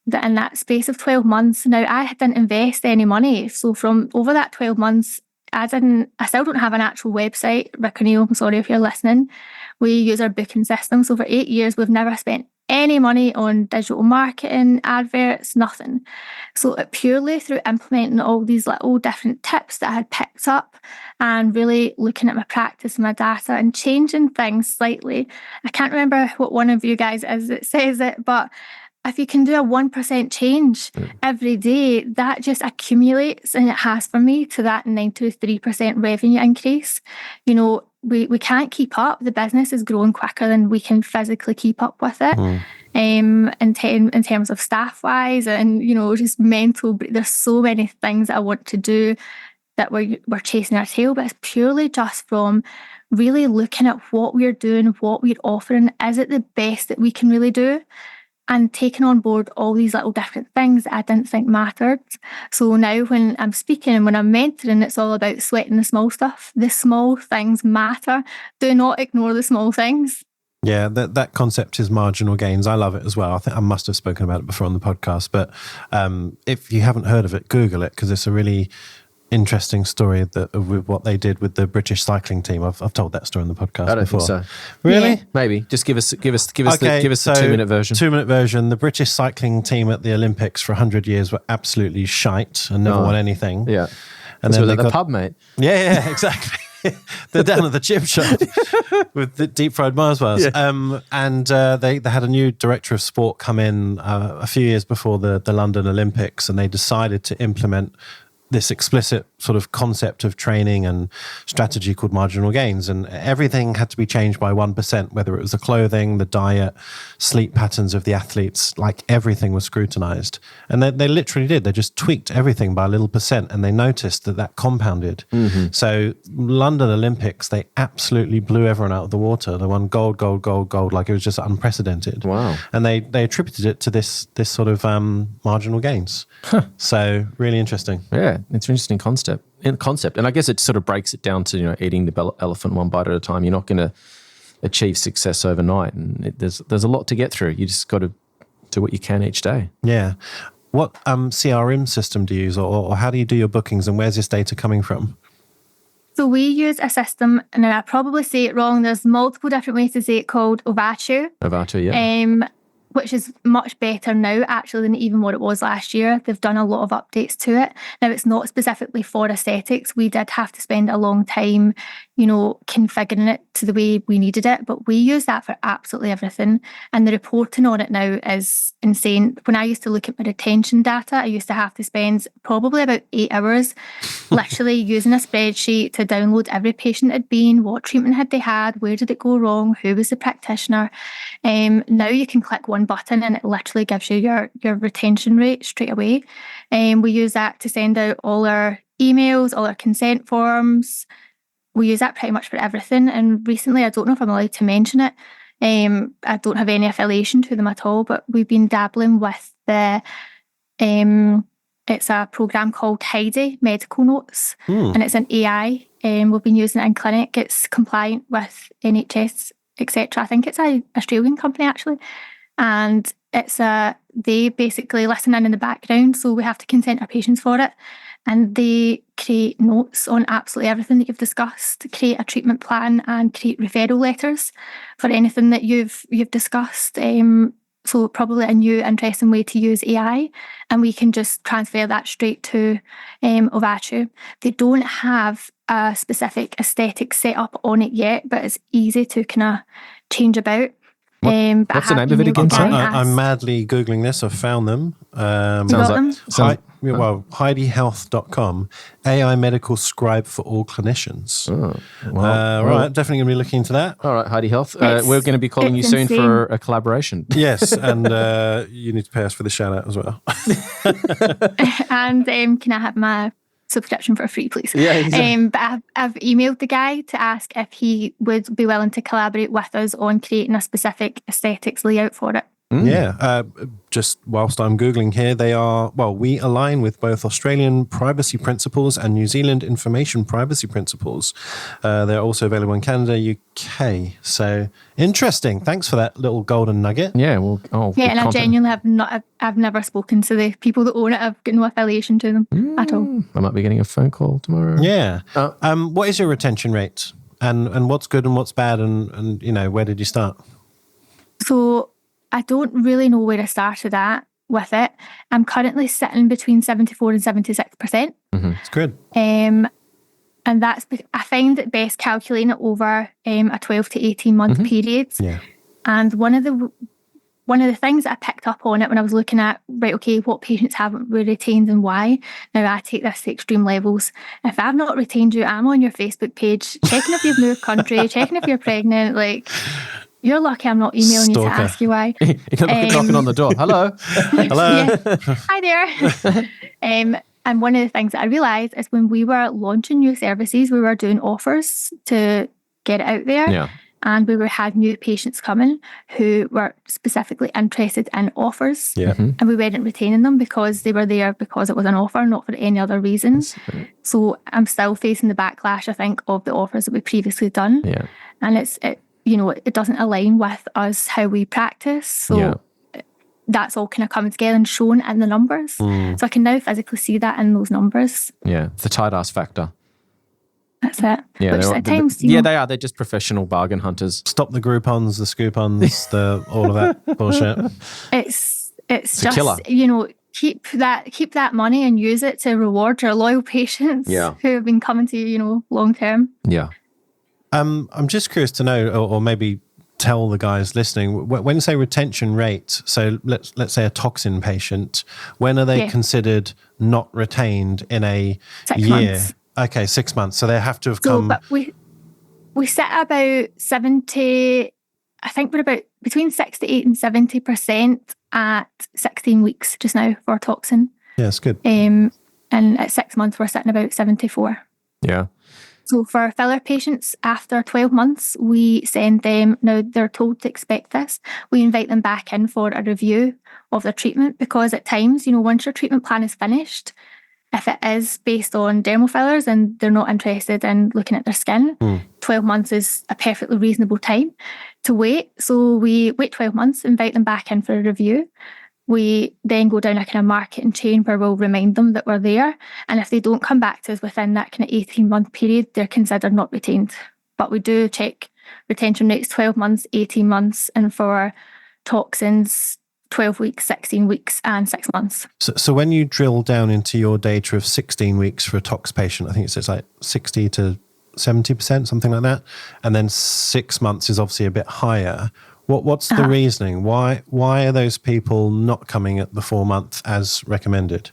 that in that space of 12 months, now I didn't invest any money. So from over that 12 months, I still don't have an actual website. Rick O'Neill, I'm sorry if you're listening. We use our booking system. So for 8 years, we've never spent any money on digital marketing, adverts, nothing. So it purely through implementing all these little different tips that I had picked up and really looking at my practice and my data and changing things slightly. I can't remember what one of you guys is that says it, but if you can do a 1% change every day, that just accumulates, and it has for me, to that 93% revenue increase. We can't keep up. The business is growing quicker than we can physically keep up with it. In terms of staff wise and, just mental. There's so many things that I want to do that we're chasing our tail, but it's purely just from really looking at what we're doing, what we're offering. Is it the best that we can really do? And taking on board all these little different things that I didn't think mattered. So now when I'm speaking and when I'm mentoring, it's all about sweating the small stuff. The small things matter. Do not ignore the small things. Yeah, that concept is marginal gains. I love it as well. I think I must have spoken about it before on the podcast, but if you haven't heard of it, Google it, because it's a really interesting story with what they did with the British cycling team. I've told that story on the podcast before. I don't think so. Really? Yeah. Maybe. Just give us the 2-minute version. 2-minute version. The British cycling team at the Olympics for 100 years were absolutely shite and never won anything. Yeah. And then they got the pub, mate. Yeah, exactly. They're down at the chip shop with the deep fried Mars bars. Yeah. And they had a new director of sport come in a few years before the London Olympics, and they decided to implement this explicit sort of concept of training and strategy called marginal gains. And everything had to be changed by 1%, whether it was the clothing, the diet, sleep patterns of the athletes, like everything was scrutinized. And they literally did. They just tweaked everything by a little percent, and they noticed that compounded. So London Olympics, they absolutely blew everyone out of the water. They won gold, gold, gold, gold, like it was just unprecedented. Wow. And they attributed it to this sort of marginal gains. So really interesting. Yeah. It's an interesting concept, and I guess it sort of breaks it down to eating the elephant one bite at a time. You're not going to achieve success overnight, and there's a lot to get through. You just got to do what you can each day. Yeah. What CRM system do you use, or how do you do your bookings, and where's this data coming from? So we use a system, and I probably say it wrong. There's multiple different ways to say it, called Ovatu. Ovatu, yeah. which is much better now actually than even what it was last year. They've done a lot of updates to it. Now, it's not specifically for aesthetics. We did have to spend a long time, configuring it to the way we needed it, but we use that for absolutely everything. And the reporting on it now is insane. When I used to look at my retention data, I used to have to spend probably about 8 hours literally using a spreadsheet to download every patient had been, what treatment had they had, where did it go wrong, who was the practitioner. Now you can click one button and it literally gives you your retention rate straight away. We use that to send out all our emails, all our consent forms. We use that pretty much for everything. And recently, I don't know if I'm allowed to mention it, I don't have any affiliation to them at all, but we've been dabbling with it's a program called Heidi, Medical Notes, and it's an AI. We've been using it in clinic. It's compliant with NHS, etc. I think it's an Australian company actually, and they basically listen in the background, so we have to consent our patients for it, and they create notes on absolutely everything that you've discussed, create a treatment plan, and create referral letters for anything that you've discussed. So probably a new interesting way to use AI, and we can just transfer that straight to Ovatu. They don't have a specific aesthetic set up on it yet, but it's easy to kind of change about. What's the name of it again? Sorry, I'm madly Googling this. I've found them. HeidiHealth.com, AI medical scribe for all clinicians. Right, definitely going to be looking into that. All right, Heidi Health. We're going to be calling you soon for a collaboration. Yes, and you need to pay us for the shout out as well. And can I have my subscription for free, please? Yeah, exactly. But I've emailed the guy to ask if he would be willing to collaborate with us on creating a specific aesthetics layout for it. Yeah, just whilst I'm Googling here, we align with both Australian privacy principles and New Zealand information privacy principles. They're also available in Canada, UK. So interesting. Thanks for that little golden nugget. Yeah, well, and I genuinely I've never spoken to the people that own it. I've got no affiliation to them at all. I might be getting a phone call tomorrow. Yeah. What is your retention rate? And what's good and what's bad? And where did you start? So I don't really know where I started at with it. I'm currently sitting between 74 and 76%. It's good. And I find it best calculating it over a 12 to 18 month period. Yeah. And one of the things that I picked up on it when I was looking at, what patients haven't we retained and why. Now I take this to extreme levels. If I've not retained you, I'm on your Facebook page, checking if you've moved country, checking if you're pregnant, you're lucky I'm not emailing you to ask you why. You're knocking on the door. Hello. Hello. Hi there. And one of the things that I realised is when we were launching new services, we were doing offers to get it out there. Yeah. And we had new patients coming who were specifically interested in offers. Yeah. And we weren't retaining them because they were there because it was an offer, not for any other reasons. So I'm still facing the backlash, I think, of the offers that we previously done. Yeah. And it doesn't align with us how we practice. So that's all kind of coming together and shown in the numbers. So I can now physically see that in those numbers. Yeah, it's the tight ass factor. That's it. Yeah, which at times, they are. They're just professional bargain hunters. Stop the Groupons, the Scoopons, all of that bullshit. It's just killer. Keep that money and use it to reward your loyal patients who have been coming to you, long term. Yeah. I'm just curious to know, or maybe tell the guys listening, when you say retention rate, so let's say a toxin patient, when are they considered not retained in a 6 year? months. Okay, 6 months. So they have to have come. But we sit about 70. I think we're about between 68 and 70% at 16 weeks just now for toxin. Yeah, it's good. And at 6 months we're sitting about 74. Yeah. So for filler patients, after 12 months, we send them, now they're told to expect this, we invite them back in for a review of their treatment, because at times, once your treatment plan is finished, if it is based on dermal fillers and they're not interested in looking at their skin, 12 months is a perfectly reasonable time to wait. So we wait 12 months, invite them back in for a review. We then go down a kind of marketing chain where we'll remind them that we're there. And if they don't come back to us within that kind of 18-month period, they're considered not retained. But we do check retention rates 12 months, 18 months, and for toxins, 12 weeks, 16 weeks, and 6 months. So when you drill down into your data of 16 weeks for a tox patient, I think it's like 60 to 70%, something like that. And then 6 months is obviously a bit higher. What's the reasoning? Why are those people not coming at the 4 month as recommended?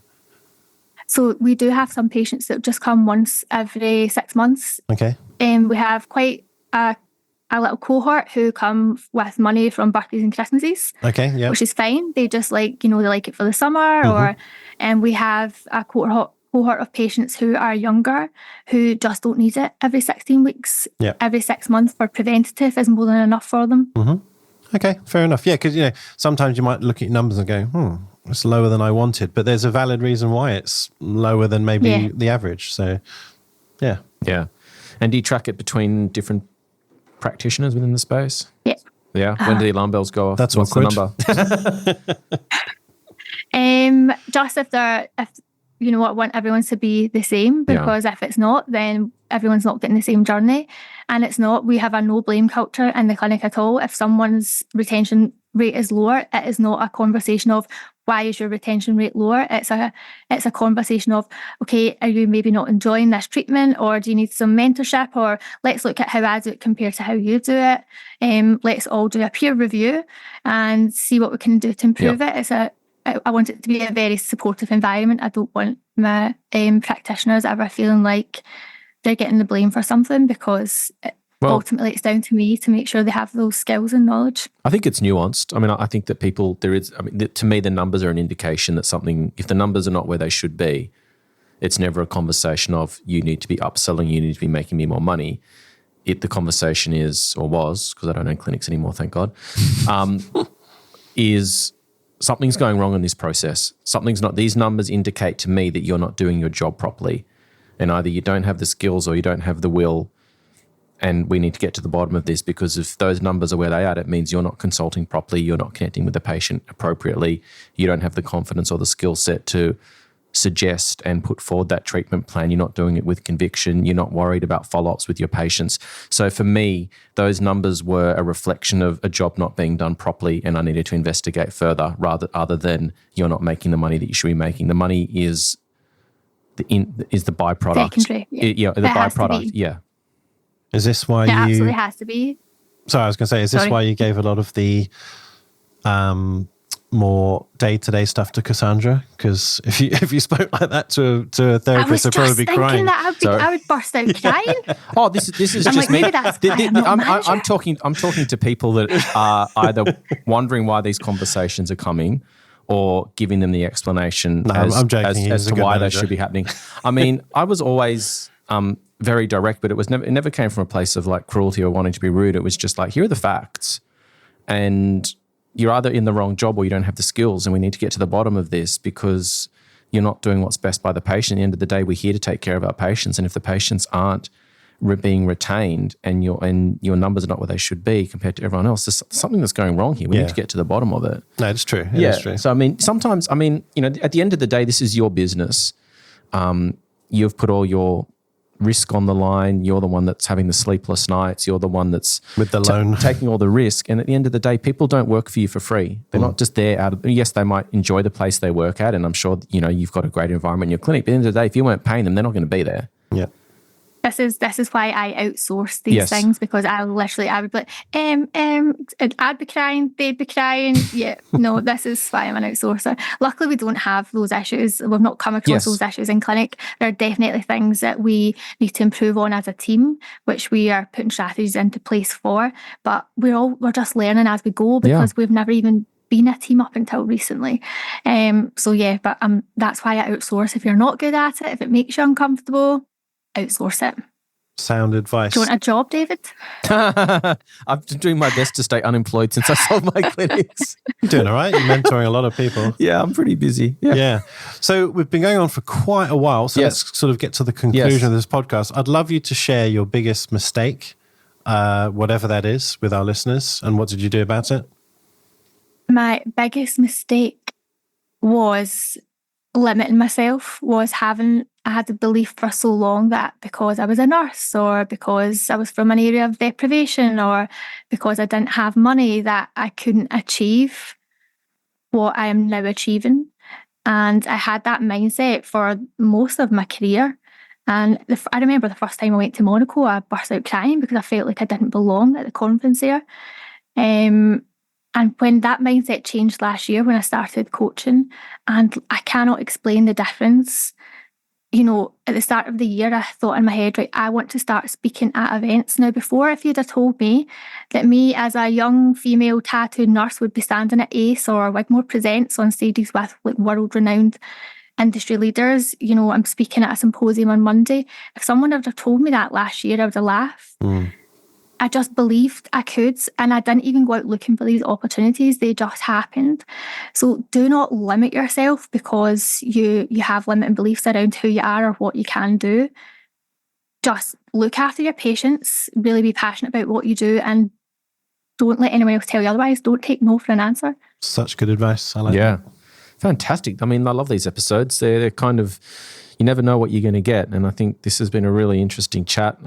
So we do have some patients that just come once every 6 months. Okay. We have quite a little cohort who come with money from birthdays and Christmases. Okay, yeah. Which is fine. They just like, they like it for the summer and we have a cohort of patients who are younger who just don't need it every 16 weeks. Yeah. Every 6 months for preventative is more than enough for them. Mm-hmm. Okay, fair enough. Yeah, because sometimes you might look at your numbers and go, it's lower than I wanted, but there's a valid reason why it's lower than maybe the average. So, yeah. Yeah. And do you track it between different practitioners within the space? Yeah. Yeah. When do the alarm bells go off? That's What's awkward. the number? Just if I want everyone to be the same, because if it's not, then everyone's not getting the same journey. And it's not, we have a no blame culture in the clinic at all. If someone's retention rate is lower, it is not a conversation of why is your retention rate lower? It's a conversation of, okay, are you maybe not enjoying this treatment, or do you need some mentorship, or let's look at how I do it compared to how you do it. Let's all do a peer review and see what we can do to improve it. I want it to be a very supportive environment. I don't want my practitioners ever feeling like they're getting the blame for something, because ultimately it's down to me to make sure they have those skills and knowledge. I think it's nuanced. I mean, I think that to me, the numbers are an indication that something, if the numbers are not where they should be, it's never a conversation of you need to be upselling, you need to be making me more money. The conversation is, or was, because I don't own clinics anymore, thank God, is something's going wrong in this process. These numbers indicate to me that you're not doing your job properly. And either you don't have the skills or you don't have the will, and we need to get to the bottom of this, because if those numbers are where they are, it means you're not consulting properly, you're not connecting with the patient appropriately, you don't have the confidence or the skill set to suggest and put forward that treatment plan, you're not doing it with conviction, you're not worried about follow-ups with your patients. So for me, those numbers were a reflection of a job not being done properly, and I needed to investigate further other than you're not making the money that you should be making. The money is the byproduct. Secondary. The byproduct. Yeah. Is this why it absolutely has to be. Sorry, I was going to say, is this why you gave a lot of the more day-to-day stuff to Cassandra? Because if you spoke like that to a therapist, they'd probably be crying. I would burst out crying. Oh, this is I'm just like, me. maybe that's why I'm talking to people that are either wondering why these conversations are coming, or giving them the explanation as to why they should be happening. I mean, I was always very direct, but it never came from a place of like cruelty or wanting to be rude. It was just like, here are the facts, and you're either in the wrong job or you don't have the skills, and we need to get to the bottom of this, because you're not doing what's best by the patient. At the end of the day, we're here to take care of our patients, and if the patients aren't being retained and your numbers are not where they should be compared to everyone else, there's something that's going wrong here. We need to get to the bottom of it. No, it's true. It's true. So I mean, sometimes, at the end of the day, this is your business. You've put all your risk on the line. You're the one that's having the sleepless nights. You're the one that's with the loan, taking all the risk. And at the end of the day, people don't work for you for free. They're not just there yes, they might enjoy the place they work at, and I'm sure you've got a great environment in your clinic. But at the end of the day, if you weren't paying them, they're not going to be there. Yeah. This is why I outsource these things, because I would be like, I'd be crying, they'd be crying. Yeah, no, this is why I'm an outsourcer. Luckily, we don't have those issues. We've not come across those issues in clinic. There are definitely things that we need to improve on as a team, which we are putting strategies into place for. But we're just learning as we go, because we've never even been a team up until recently. But that's why I outsource. If you're not good at it, if it makes you uncomfortable, outsource it. Sound advice. Do you want a job, David? I've been doing my best to stay unemployed since I sold my clinics. You're doing all right. You're mentoring a lot of people. Yeah, I'm pretty busy. Yeah. So we've been going on for quite a while. So let's sort of get to the conclusion of this podcast. I'd love you to share your biggest mistake, whatever that is, with our listeners. And what did you do about it? My biggest mistake was limiting myself, I had the belief for so long that because I was a nurse, or because I was from an area of deprivation, or because I didn't have money, that I couldn't achieve what I am now achieving. And I had that mindset for most of my career. And I remember the first time I went to Monaco, I burst out crying because I felt like I didn't belong at the conference there. And when that mindset changed last year, when I started coaching, and I cannot explain the difference. You know, at the start of the year, I thought in my head, right, I want to start speaking at events. Now, before, if you'd have told me that me as a young female tattooed nurse would be standing at ACE or Wigmore Presents on stages with like world-renowned industry leaders, you know, I'm speaking at a symposium on Monday. If someone had told me that last year, I would have laughed. I just believed I could, and I didn't even go out looking for these opportunities. They just happened. So do not limit yourself because you have limiting beliefs around who you are or what you can do. Just look after your patients, really be passionate about what you do, and don't let anyone else tell you otherwise. Don't take no for an answer. Such good advice. I like that. Fantastic. I mean, I love these episodes. They're kind of, you never know what you're going to get. And I think this has been a really interesting chat.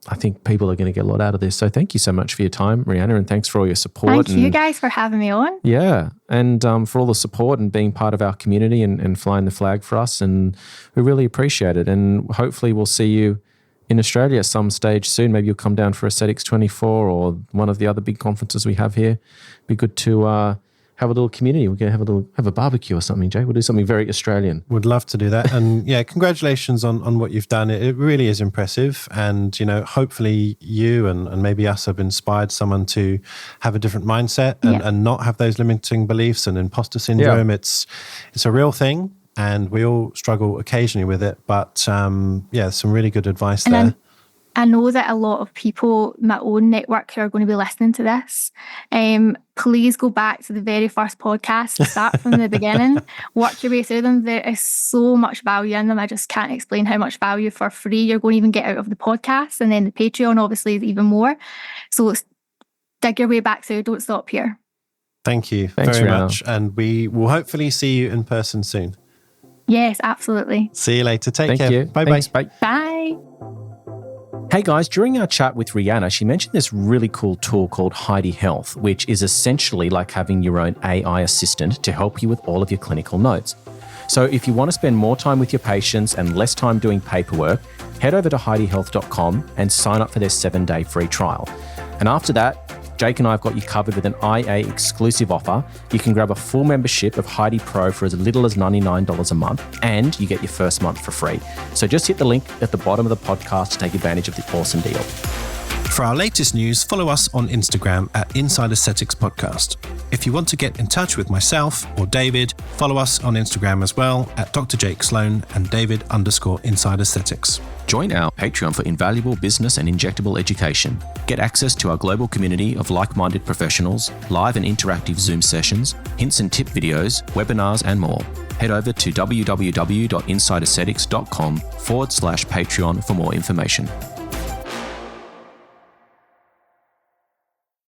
I think people are going to get a lot out of this. So thank you so much for your time, Rhianna, and thanks for all your support. Thank you guys for having me on. Yeah, and for all the support and being part of our community and flying the flag for us. And we really appreciate it. And hopefully we'll see you in Australia at some stage soon. Maybe you'll come down for Aesthetics 24 or one of the other big conferences we have here. It'd be good to have a little community. We're going to have a barbecue or something, Jay. We'll do something very Australian. Would love to do that. And yeah, congratulations on what you've done. It really is impressive. And, you know, hopefully you and maybe us have inspired someone to have a different mindset and not have those limiting beliefs and imposter syndrome. Yeah. It's a real thing and we all struggle occasionally with it. But some really good advice there. I know that a lot of people, my own network, who are going to be listening to this, please go back to the very first podcast, start from the beginning, work your way through them. There is so much value in them. I just can't explain how much value for free you're going to even get out of the podcast. And then the Patreon obviously is even more. So dig your way back through. Don't stop here. Thanks very much. And we will hopefully see you in person soon. Yes, absolutely. See you later. Take care. Thank you. Bye-bye. Bye. Bye. Hey guys, during our chat with Rhianna, she mentioned this really cool tool called Heidi Health, which is essentially like having your own AI assistant to help you with all of your clinical notes. So if you want to spend more time with your patients and less time doing paperwork, head over to HeidiHealth.com and sign up for their 7-day free trial. And after that, Jake and I have got you covered with an IA exclusive offer. You can grab a full membership of Heidi Pro for as little as $99 a month, and you get your first month for free. So just hit the link at the bottom of the podcast to take advantage of the awesome deal. For our latest news, follow us on Instagram at Inside Aesthetics Podcast. If you want to get in touch with myself or David, follow us on Instagram as well at Dr. Jake Sloan and David_Inside Aesthetics. Join our Patreon for invaluable business and injectable education. Get access to our global community of like-minded professionals, live and interactive Zoom sessions, hints and tip videos, webinars, and more. Head over to www.insideaesthetics.com/Patreon for more information.